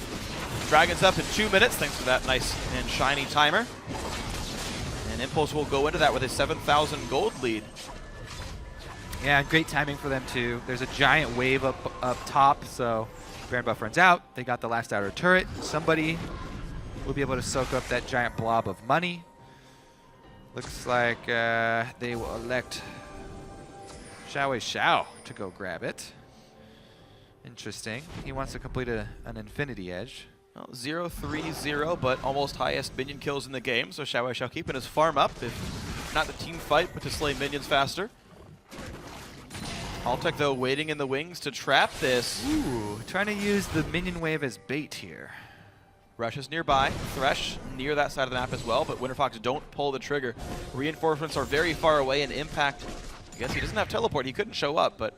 Dragon's up in 2 minutes, thanks for that nice and shiny timer. And Impulse will go into that with a 7,000 gold lead. Yeah, great timing for them, too. There's a giant wave up top, so Baron buff runs out. They got the last outer turret. Somebody will be able to soak up that giant blob of money. Looks like they will elect Xiao to go grab it. Interesting. He wants to complete an Infinity Edge. Well, 0-3-0, but almost highest minion kills in the game, so Xiao keeping his farm up, if not the team fight, but to slay minions faster. Altec, though, waiting in the wings to trap this. Ooh, trying to use the minion wave as bait here. Rush is nearby. Thresh near that side of the map as well, but WinterFox don't pull the trigger. Reinforcements are very far away, and Impact, I guess he doesn't have teleport. He couldn't show up, but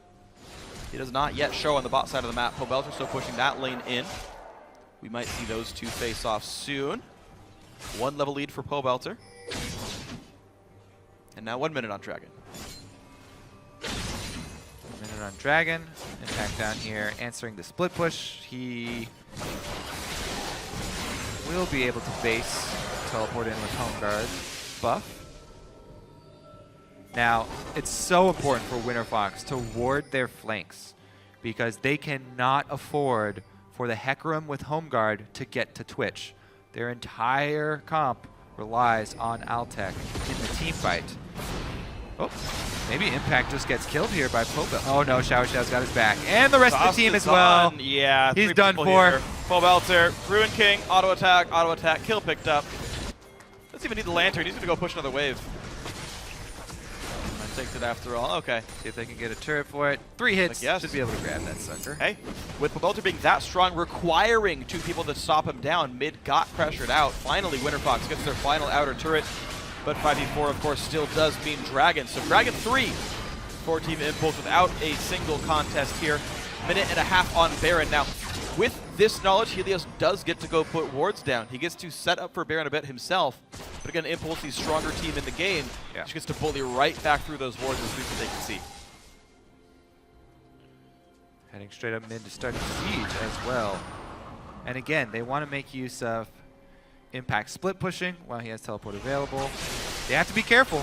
he does not yet show on the bot side of the map. Pobelter still pushing that lane in. We might see those two face off soon. 1 level lead for Pobelter. And now 1 minute on Dragon. 1 minute on Dragon. Impact down here answering the split push. He will be able to base teleport in with Home Guard buff. Now, it's so important for WinterFox to ward their flanks because they cannot afford for the Hecarim with Home Guard to get to Twitch. Their entire comp relies on Altec in the team fight. Oh, maybe Impact just gets killed here by Pobelter. Oh no, Xiao's got his back. And the rest of the team as well. On. Yeah, he's done for. Pobelter, Ruin King, auto attack, kill picked up. Doesn't even need the lantern, he's gonna go push another wave. Takes it after all. Okay. See if they can get a turret for it. 3 hits. Should be able to grab that sucker. Hey, with Pobelter being that strong, requiring 2 people to stop him down, mid got pressured out. Finally, WinterFox gets their final outer turret, but 5v4, of course, still does mean Dragon. So Dragon 3 for Team Impulse without a single contest here. 1.5 minutes on Baron. Now, with this knowledge, Helios does get to go put wards down. He gets to set up for Baron a bit himself. But again, Impulse, the stronger team in the game, just gets to bully right back through those wards as soon as they can see. Heading straight up mid to start the siege as well. And again, they want to make use of Impact split pushing while he has teleport available. They have to be careful.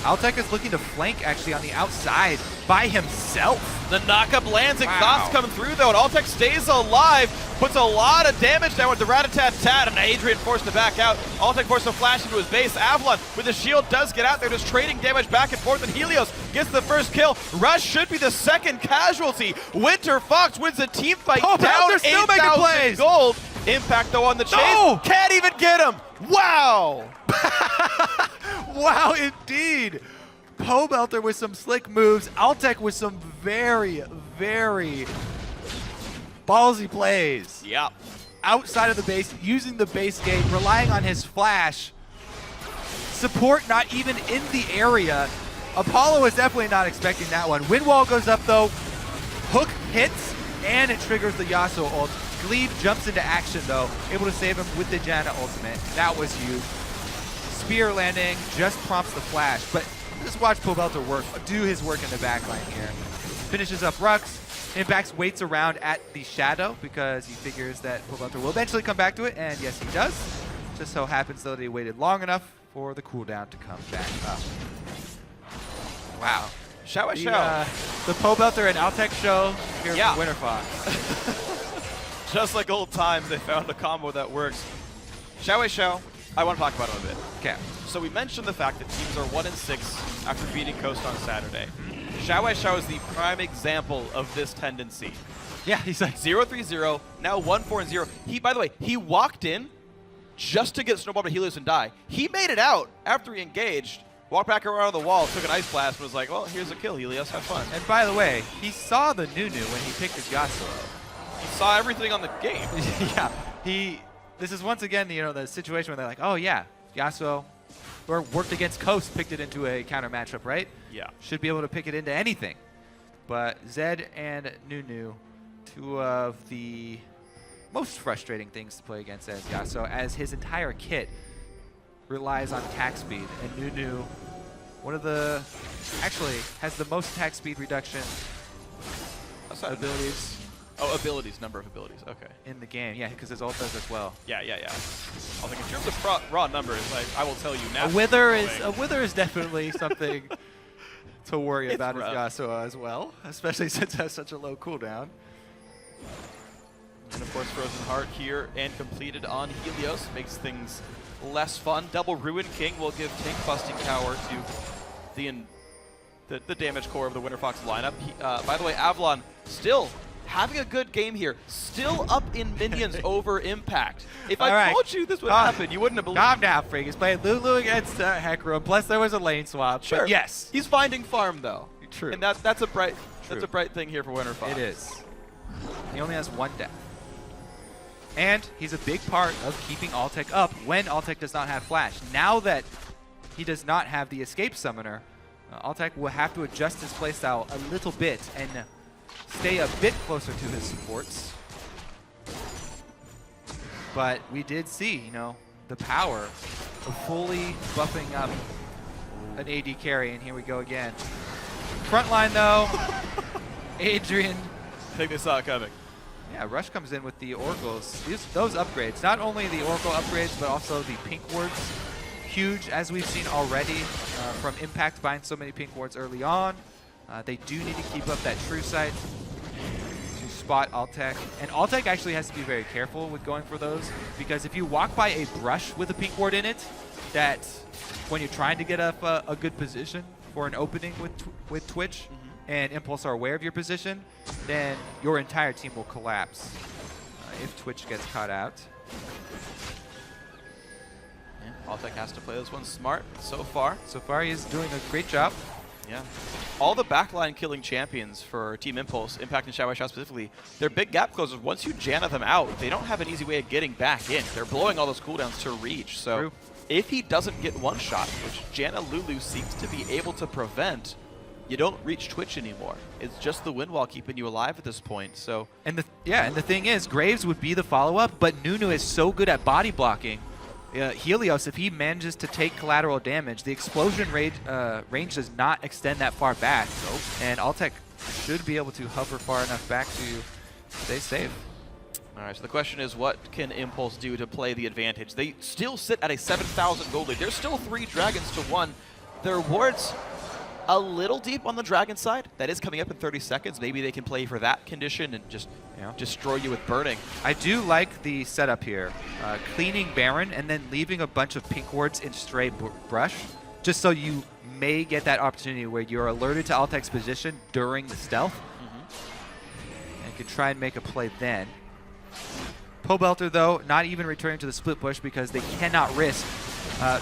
Altec is looking to flank actually on the outside by himself. The knockup lands, Exhaust coming through though, and Altec stays alive. puts a lot of damage down with the rat-a-tat-tat, and Adrian forced to back out. Altec forced to flash into his base. Avalon with the shield does get out there, just trading damage back and forth, and Helios gets the first kill. Rush should be the second casualty. Winter Fox wins the team fight down 8,000 gold. Impact though on the chase. No! Can't even get him. Wow. Wow, indeed. Pobelter with some slick moves. Altec with some very, very ballsy plays. Yeah. Outside of the base, using the base gate, relying on his flash. Support not even in the area. Apollo is definitely not expecting that one. Wind wall goes up though. Hook hits, and it triggers the Yasuo ult. Glebe jumps into action though, able to save him with the Janna ultimate. That was huge. Spear landing just prompts the flash, but just watch Pobelter do his work in the backline here. Finishes up Rux. Impacts waits around at the shadow because he figures that Pobelter will eventually come back to it, and yes, he does. Just so happens though that he waited long enough for the cooldown to come back up. Wow. The Pobelter and Altec show here for Winter Fox. Just like old times, they found a combo that works. Shall we show? I want to talk about it a bit. Okay. So we mentioned the fact that teams are 1-6 after beating Coast on Saturday. Xiao Xiao is the prime example of this tendency. Yeah, he's like 0-3-0, now 1-4-0. By the way, he walked in just to get snowballed to Helios and die. He made it out after he engaged, walked back around the wall, took an ice blast, and was like, well, here's a kill, Helios, have fun. And by the way, he saw the Nunu when he picked his Yasuo. He saw everything on the game. Yeah, this is once again, the situation where they're like, oh yeah, Yasuo, or worked against Coast, picked it into a counter matchup, right? Yeah. Should be able to pick it into anything. But Zed and Nunu, two of the most frustrating things to play against as Yasuo, as his entire kit relies on attack speed. And Nunu, actually has the most attack speed reduction abilities. Oh, abilities, number of abilities, okay. In the game, yeah, because his ult does as well. Yeah. I was like, in terms of raw numbers, like, I will tell you now. A wither is definitely something to worry about with Yasuo as well, especially since it has such a low cooldown. And of course, Frozen Heart here and completed on Helios makes things less fun. Double Ruin King will give tank busting power to the damage core of the Winter Fox lineup. By the way, Avalon still having a good game here, still up in minions over Impact. If I told you this would happen, you wouldn't have believed. Calm down, Freak. He's playing Lulu against Hecarim, plus there was a lane swap. Sure. But yes. He's finding farm, though. True. And that's a bright thing here for Winter Fox. It is. He only has one death. And he's a big part of keeping Altec up when Altec does not have Flash. Now that he does not have the Escape Summoner, Altec will have to adjust his playstyle a little bit and stay a bit closer to his supports. But we did see, the power of fully buffing up an AD carry, and here we go again. Frontline though, Adrian. I think they saw it coming. Yeah, Rush comes in with the Oracles. Those upgrades, not only the Oracle upgrades, but also the Pink Wards. Huge, as we've seen already from Impact buying so many Pink Wards early on. They do need to keep up that True Sight to spot Altec. And Altec actually has to be very careful with going for those, because if you walk by a brush with a Pink Ward in it, that when you're trying to get up a good position for an opening with Twitch, and Impulse are aware of your position, then your entire team will collapse if Twitch gets caught out. Yeah, Altec has to play this one smart so far. So far, he's doing a great job. Yeah. All the backline killing champions for Team Impulse, Impact and Xiao Xiao specifically, they're big gap closers. Once you Janna them out, they don't have an easy way of getting back in. They're blowing all those cooldowns to reach. So if he doesn't get one shot, which Janna Lulu seems to be able to prevent, you don't reach Twitch anymore. It's just the wind wall keeping you alive at this point. So and the thing is, Graves would be the follow-up, but Nunu is so good at body blocking. Helios, if he manages to take collateral damage, the explosion range does not extend that far back. Nope. And Altec should be able to hover far enough back to stay safe. All right, so the question is, what can Impulse do to play the advantage? They still sit at a 7,000 gold lead. There's still 3 dragons to 1. Their wards a little deep on the Dragon side. That is coming up in 30 seconds. Maybe they can play for that condition and just destroy you with burning. I do like the setup here. Cleaning Baron and then leaving a bunch of pink wards in stray brush, just so you may get that opportunity where you're alerted to Altec's position during the stealth. And can try and make a play then. Pobelter, though, not even returning to the split push because they cannot risk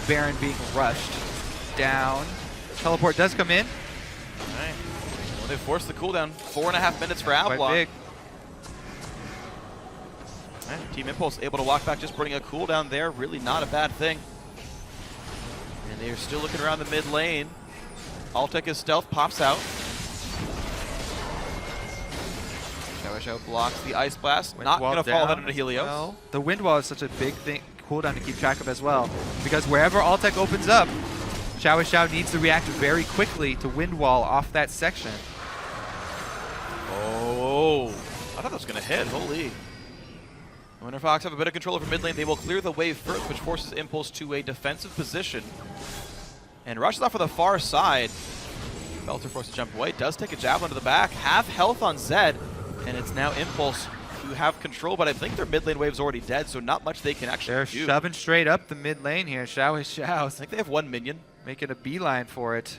Baron being rushed down. Teleport does come in. All right. Well, they forced the cooldown. 4.5 minutes for Avalon. Quite big. Right. Team Impulse able to walk back, just bringing a cooldown there. Really not a bad thing. And they're still looking around the mid lane. Altec is stealth, pops out. Xiao blocks the Ice Blast. Not going to fall that into Helios. Well, the Wind Wall is such a big thing, cooldown to keep track of as well. Because wherever Altec opens up, Xiao needs to react very quickly to Wind Wall off that section. Oh, I thought that was going to hit. Holy. WFX have a bit of control over mid lane. They will clear the wave first, which forces Impulse to a defensive position. And rushes off for the far side. Belter forced to jump away. Does take a javelin to the back. Half health on Zed. And it's now Impulse who have control, but I think their mid lane wave's already dead, so not much they can actually do. They're shoving straight up the mid lane here. Xiao. I think they have one minion. Making a beeline for it.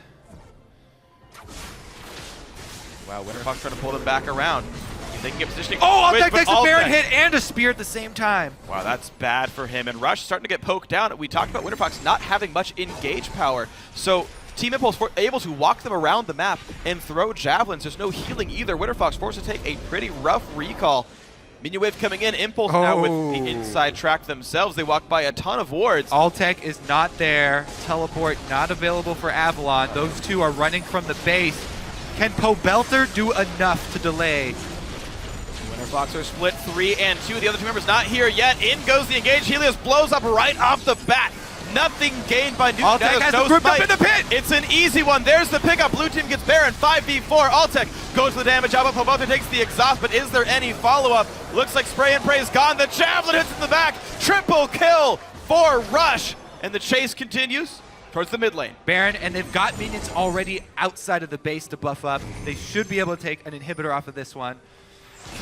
Wow, WFX trying to pull them back around. If they can get positioning. Oh, Altec takes a Baron hit and a spear at the same time. Wow, that's bad for him. And Rush starting to get poked down. We talked about WFX not having much engage power. So Team Impulse able to walk them around the map and throw javelins. There's no healing either. WFX forced to take a pretty rough recall. Minion wave coming in. Impulse now with the inside track themselves. They walk by a ton of wards. Altec is not there. Teleport not available for Avalon. Those two are running from the base. Can Pobelter do enough to delay? WFX are split 3 and 2. The other two members not here yet. In goes the engage. Helios blows up right off the bat. Nothing gained by Newton. Altec has the group up in the pit. It's an easy one. There's the pickup. Blue team gets Baron. 5v4. Altec goes for the damage. Pobelter takes the exhaust, but is there any follow-up? Looks like Spray and Pray is gone. The javelin hits in the back. Triple kill for Rush. And the chase continues towards the mid lane. Baron, and they've got minions already outside of the base to buff up. They should be able to take an inhibitor off of this one.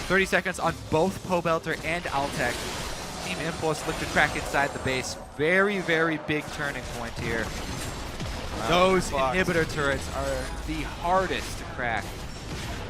30 seconds on both Pobelter and Altec. Team Impulse look to crack inside the base. Very, very big turning point here. Those inhibitor turrets are the hardest to crack.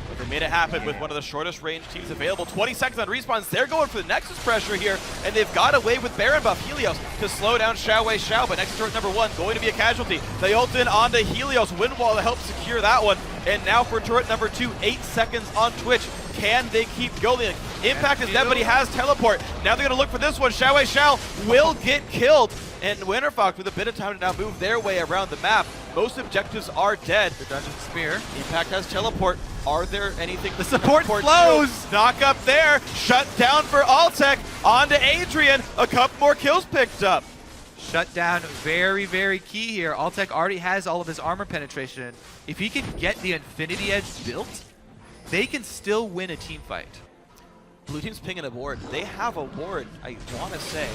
But they made it happen with one of the shortest range teams available. 20 seconds on respawns. They're going for the Nexus pressure here, and they've got away with Baron buff Helios to slow down Xiao. But Nexus turret number 1 going to be a casualty. They ult in onto Helios. Wind Wall to help secure that one. And now for turret number 2, 8 seconds on Twitch. Can they keep going? Impact is dead, but he has teleport. Now they're going to look for this one. Xiao will get killed. And WFX with a bit of time to now move their way around the map. Most objectives are dead. The Dungeon Spear. Impact has teleport. Are there anything? The support flows. Knock up there. Shut down for Altec. On to Adrian. A couple more kills picked up. Shut down, very, very key here. Altec already has all of his armor penetration. If he can get the Infinity Edge built, they can still win a team fight. Blue team's pinging a ward. They have a ward, I want to say.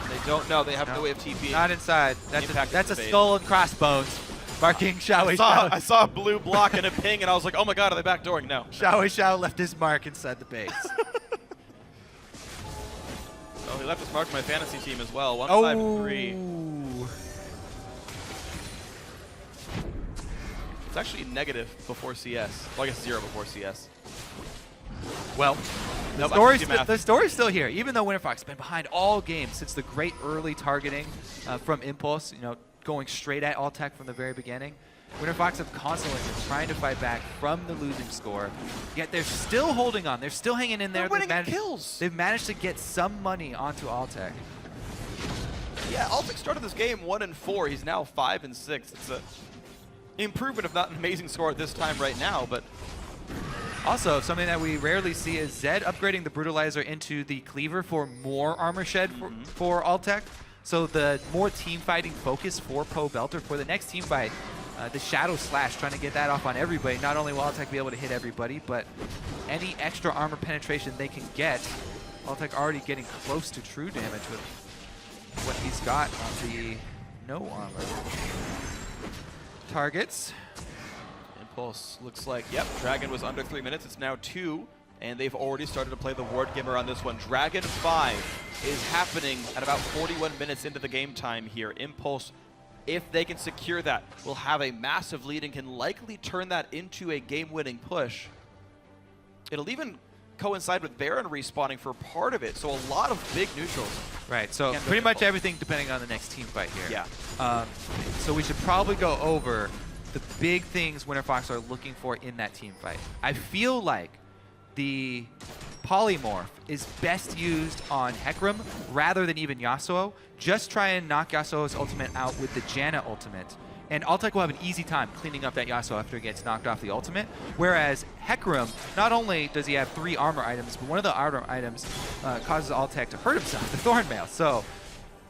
They don't know. They have no way of TPing. Not inside. That's a skull and crossbones. Marking Xiao. I saw a blue block and a ping, and I was like, oh my god, are they backdooring? No. Xiao left his mark inside the base. Oh, he left his mark for my fantasy team as well. 1, 5, and 3. It's actually negative before CS. Well, I guess 0 before CS. Well, the story's still here. Even though WFX has been behind all games since the great early targeting from Impulse, going straight at Altec from the very beginning, WFX have constantly been trying to fight back from the losing score. Yet they're still holding on. They're still hanging in there. They're winning kills. They've managed to get some money onto Altec. Yeah, Altec started this game 1 and 4. He's now 5 and 6. It's a improvement, if not an amazing score at this time right now, but also something that we rarely see is Zed upgrading the Brutalizer into the Cleaver for more armor shed for Altec. So the more team fighting focus for Pobelter for the next team fight, the Shadow Slash, trying to get that off on everybody. Not only will Altec be able to hit everybody, but any extra armor penetration they can get. Altec already getting close to true damage with what he's got on the no armor. targets. Impulse looks like, yep, Dragon was under 3 minutes. It's now 2, and they've already started to play the ward gamer on this one. Dragon 5 is happening at about 41 minutes into the game time here. Impulse, if they can secure that, will have a massive lead and can likely turn that into a game-winning push. It'll even coincide with Baron respawning for part of it, so a lot of big neutrals. Right, so pretty much everything depending on the next team fight here. Yeah. So we should probably go over the big things WinterFox are looking for in that team fight. I feel like the polymorph is best used on Hecarim rather than even Yasuo. Just try and knock Yasuo's ultimate out with the Janna ultimate. And Altec will have an easy time cleaning up that Yasuo after he gets knocked off the ultimate. Whereas Hecarim, not only does he have 3 armor items, but one of the armor items causes Altec to hurt himself, the Thorn Mail. So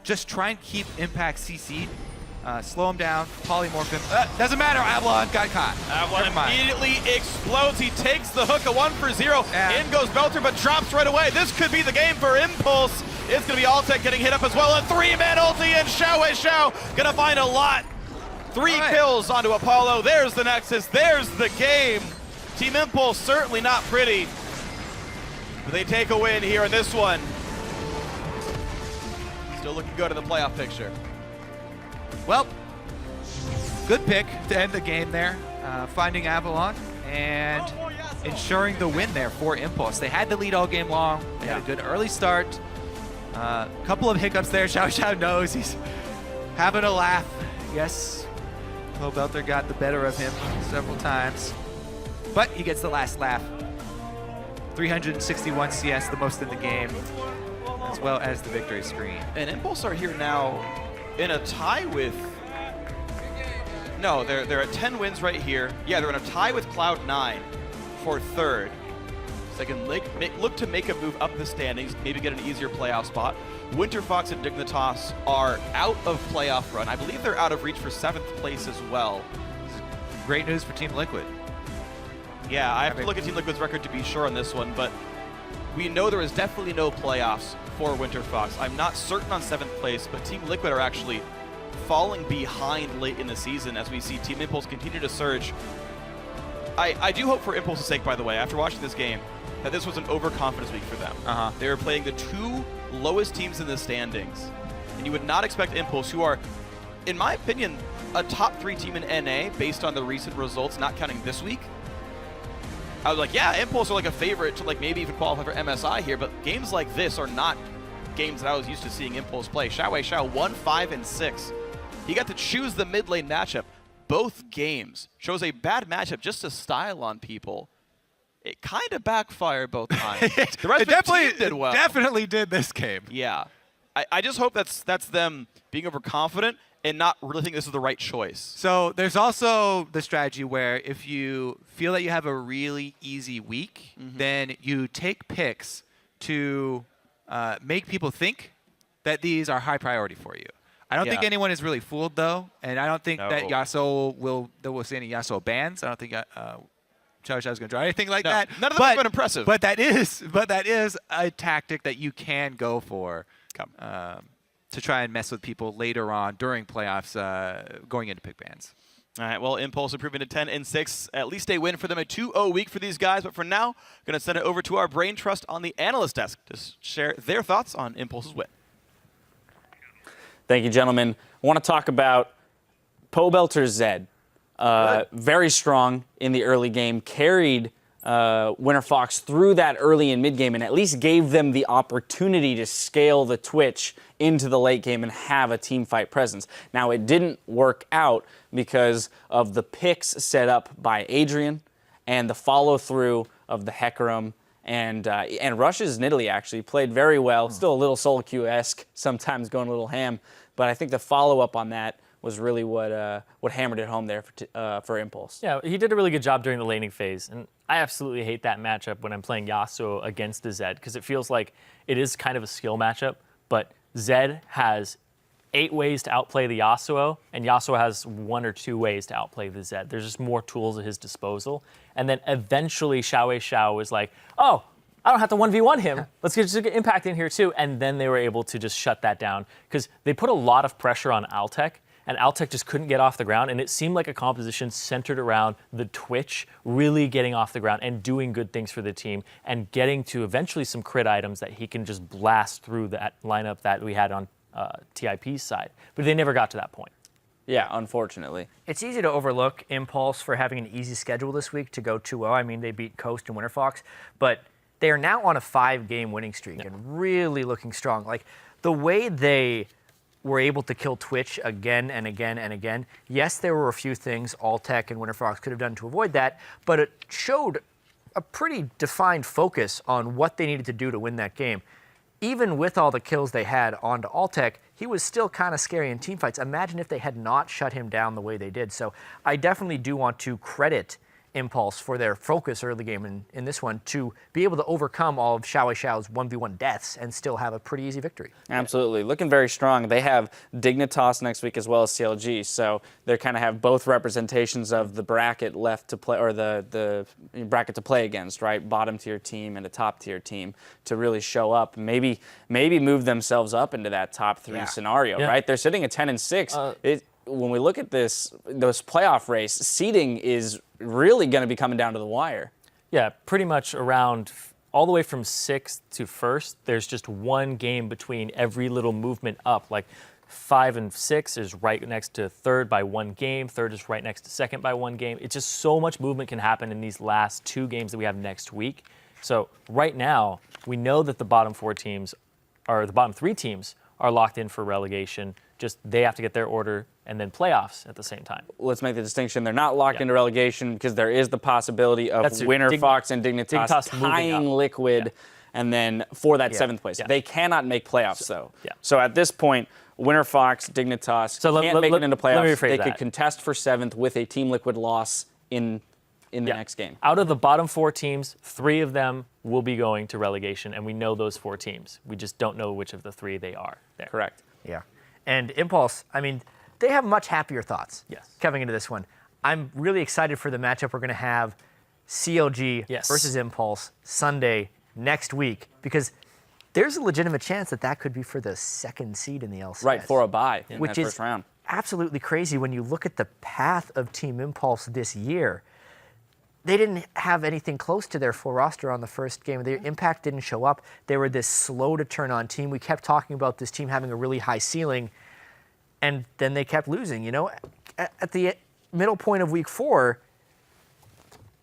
just try and keep Impact CC'd. Slow him down, polymorph him. Doesn't matter, Avalon got caught. Avalon immediately explodes. He takes the hook, a 1 for 0. In goes Belter, but drops right away. This could be the game for Impulse. It's going to be Altec getting hit up as well. A 3-man ulti, and Xiao going to find a lot. 3 kills onto Apollo. There's the Nexus. There's the game. Team Impulse certainly not pretty. But they take a win here in this one. Still looking good in the playoff picture. Well, good pick to end the game there. Finding Avalon and ensuring the win there for Impulse. They had the lead all game long. They had a good early start. Couple of hiccups there. Xiao knows he's having a laugh. Yes, Belter got the better of him several times, but he gets the last laugh. 361 CS, the most in the game, as well as the victory screen. And Impulse are here now in a tie with... No, they're at 10 wins right here. Yeah, they're in a tie with Cloud9 for 3rd. So they can look to make a move up the standings, maybe get an easier playoff spot. WinterFox and Dignitas are out of playoff run. I believe they're out of reach for 7th place as well. Great news for Team Liquid. Yeah, I have to look at Team Liquid's record to be sure on this one, but we know there is definitely no playoffs for WinterFox. I'm not certain on 7th place, but Team Liquid are actually falling behind late in the season as we see Team Impulse continue to surge. I do hope for Impulse's sake, by the way, after watching this game, that this was an overconfidence week for them. They were playing the 2 lowest teams in the standings, and you would not expect Impulse, who are, in my opinion, a top 3 team in NA based on the recent results, not counting this week. I was like, yeah, Impulse are like a favorite to like maybe even qualify for MSI here, but games like this are not games that I was used to seeing Impulse play. Xiao 1, 5, and 6. He got to choose the mid lane matchup. Both games chose a bad matchup just to style on people. It kind of backfired both times. The rest of the team did well. Definitely did this game. Yeah. I just hope that's them being overconfident and not really think this is the right choice. So there's also the strategy where if you feel that you have a really easy week, then you take picks to make people think that these are high priority for you. I don't think anyone is really fooled, though, and I don't think that Yasuo will see any Yasuo bans. I don't think Xiao is going to draw anything like that. None of them have been impressive. But that is a tactic that you can go for to try and mess with people later on during playoffs going into pick bans. All right, well, Impulse improving to 10 and 6. At least a win for them, a 2-0 week for these guys. But for now, going to send it over to our brain trust on the analyst desk to share their thoughts on Impulse's win. Thank you, gentlemen. I want to talk about Belter Zed. Very strong in the early game, carried WinterFox through that early and mid game, and at least gave them the opportunity to scale the Twitch into the late game and have a team fight presence. Now, it didn't work out because of the picks set up by Adrian and the follow-through of the Hecarim. And Rush's Nidalee actually played very well, still a little solo queue-esque, sometimes going a little ham. But I think the follow-up on that was really what hammered it home there for Impulse. Yeah, he did a really good job during the laning phase. And I absolutely hate that matchup when I'm playing Yasuo against the Zed, because it feels like it is kind of a skill matchup, but Zed has 8 ways to outplay the Yasuo, and Yasuo has 1 or 2 ways to outplay the Zed. There's just more tools at his disposal. And then eventually Xiao was like, oh, I don't have to 1v1 him. Let's just get Impact in here too. And then they were able to just shut that down because they put a lot of pressure on Altec. and Altec just couldn't get off the ground, and it seemed like a composition centered around the Twitch really getting off the ground and doing good things for the team and getting to eventually some crit items that he can just blast through that lineup that we had on TIP's side. But they never got to that point. Yeah, unfortunately. It's easy to overlook Impulse for having an easy schedule this week to go 2-0. I mean, they beat Coast and WinterFox, but they are now on a 5-game winning streak and really looking strong. Like, the way they were able to kill Twitch again and again and again, yes, there were a few things Altec and WinterFox could have done to avoid that, but it showed a pretty defined focus on what they needed to do to win that game. Even with all the kills they had onto Altec, he was still kind of scary in teamfights. Imagine if they had not shut him down the way they did. So I definitely do want to credit Impulse for their focus early game in this one to be able to overcome all of Xiao's 1v1 deaths and still have a pretty easy victory. Absolutely. Looking very strong. They have Dignitas next week as well as CLG, so they kind of have both representations of the bracket left to play, or the bracket to play against, right? Bottom tier team and a top tier team to really show up. Maybe move themselves up into that top 3 scenario, right? They're sitting at 10-6. When we look at those playoff race, seeding is really going to be coming down to the wire. Yeah, pretty much around all the way from 6th to 1st, there's just one game between every little movement up. Like 5 and 6 is right next to 3rd by 1 game. 3rd is right next to 2nd by 1 game. It's just so much movement can happen in these last 2 games that we have next week. So right now, we know that the bottom 4 teams, or the bottom 3 teams, are locked in for relegation. Just they have to get their order and then playoffs at the same time. Let's make the distinction. They're not locked into relegation because there is the possibility of WinterFox and Dignitas tying Liquid and then for that 7th place. They cannot make playoffs, though. So at this point, WinterFox, Dignitas can't make it into playoffs. They could contest for 7th with a Team Liquid loss in the next game. Out of the bottom 4 teams, 3 of them will be going to relegation, and we know those 4 teams. We just don't know which of the 3 they are there. Correct. Yeah. And Impulse, I mean, they have much happier thoughts coming into this one. I'm really excited for the matchup we're going to have CLG versus Impulse Sunday next week, because there's a legitimate chance that could be for the 2nd seed in the LCS. Right, for a bye in which that first round. Absolutely crazy when you look at the path of Team Impulse this year. They didn't have anything close to their full roster on the first game. Their impact didn't show up. They were this slow to turn on team. We kept talking about this team having a really high ceiling, and then they kept losing. You know, at the middle point of week 4,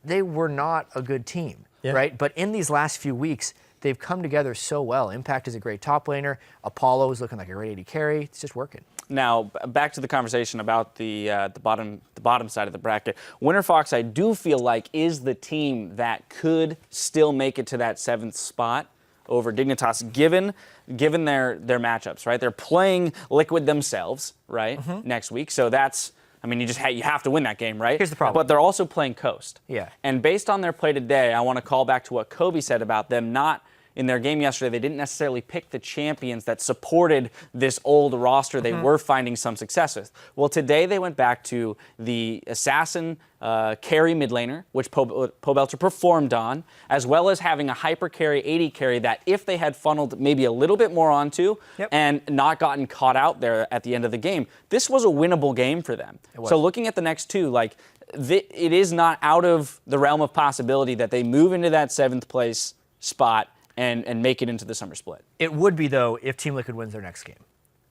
they were not a good team, right? But in these last few weeks, they've come together so well. Impact is a great top laner. Apollo is looking like a great AD carry. It's just working. Now, back to the conversation about the bottom side of the bracket. WinterFox, I do feel like, is the team that could still make it to that 7th spot over Dignitas, given their matchups, right? They're playing Liquid themselves, right, next week. So that's, I mean, you have to win that game, right? Here's the problem. But they're also playing Coast. Yeah. And based on their play today, I want to call back to what Kobe said about them not. In their game yesterday, they didn't necessarily pick the champions that supported this old roster they were finding some success with. Well, today they went back to the Assassin carry mid laner, which Pobelter performed on, as well as having a hyper carry, AD carry that if they had funneled maybe a little bit more onto and not gotten caught out there at the end of the game, this was a winnable game for them. So looking at the next 2, like it is not out of the realm of possibility that they move into that 7th place spot and make it into the summer split. It would be, though, if Team Liquid wins their next game.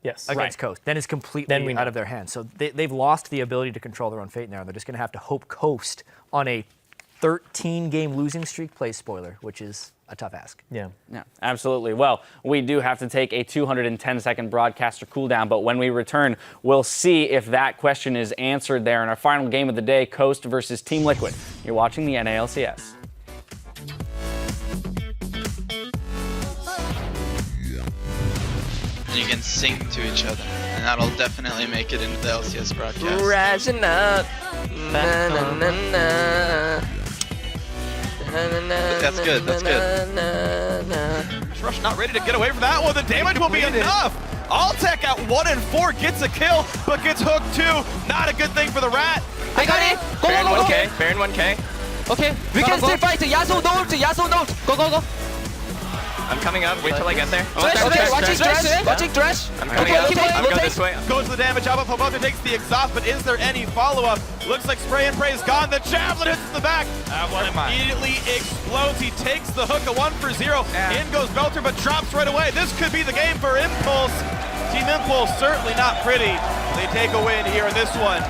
Yes. Against Coast. Then it's completely out of their hands. So they've lost the ability to control their own fate now. They're just going to have to hope Coast on a 13-game losing streak plays spoiler, which is a tough ask. Yeah, absolutely. Well, we do have to take a 210-second broadcaster cooldown, but when we return, we'll see if that question is answered there in our final game of the day, Coast versus Team Liquid. You're watching the NALCS. And you can sing to each other, and that'll definitely make it into the LCS broadcast. Rising up, na na na na. That's good, that's good. Rush not ready to get away from that one. The damage will be enough. Altec at 1 and 4 gets a kill, but gets hooked too. Not a good thing for the Rat. I got it. Go, Baron go, go, 1k, Baron 1k. Okay, we can still fight. Yasuo don't. Go, go, go. I'm coming up. Wait till I get there. Watching Thresh. I'm coming up. I'm going this way. Goes to the damage. Alpha Poboto takes the exhaust, but is there any follow-up? Looks like Spray and Pray is gone. The Javelin hits the back. That one immediately explodes. He takes the hook, a 1 for 0. In goes Belter, but drops right away. This could be the game for Impulse. Team Impulse certainly not pretty. They take a win here in this one.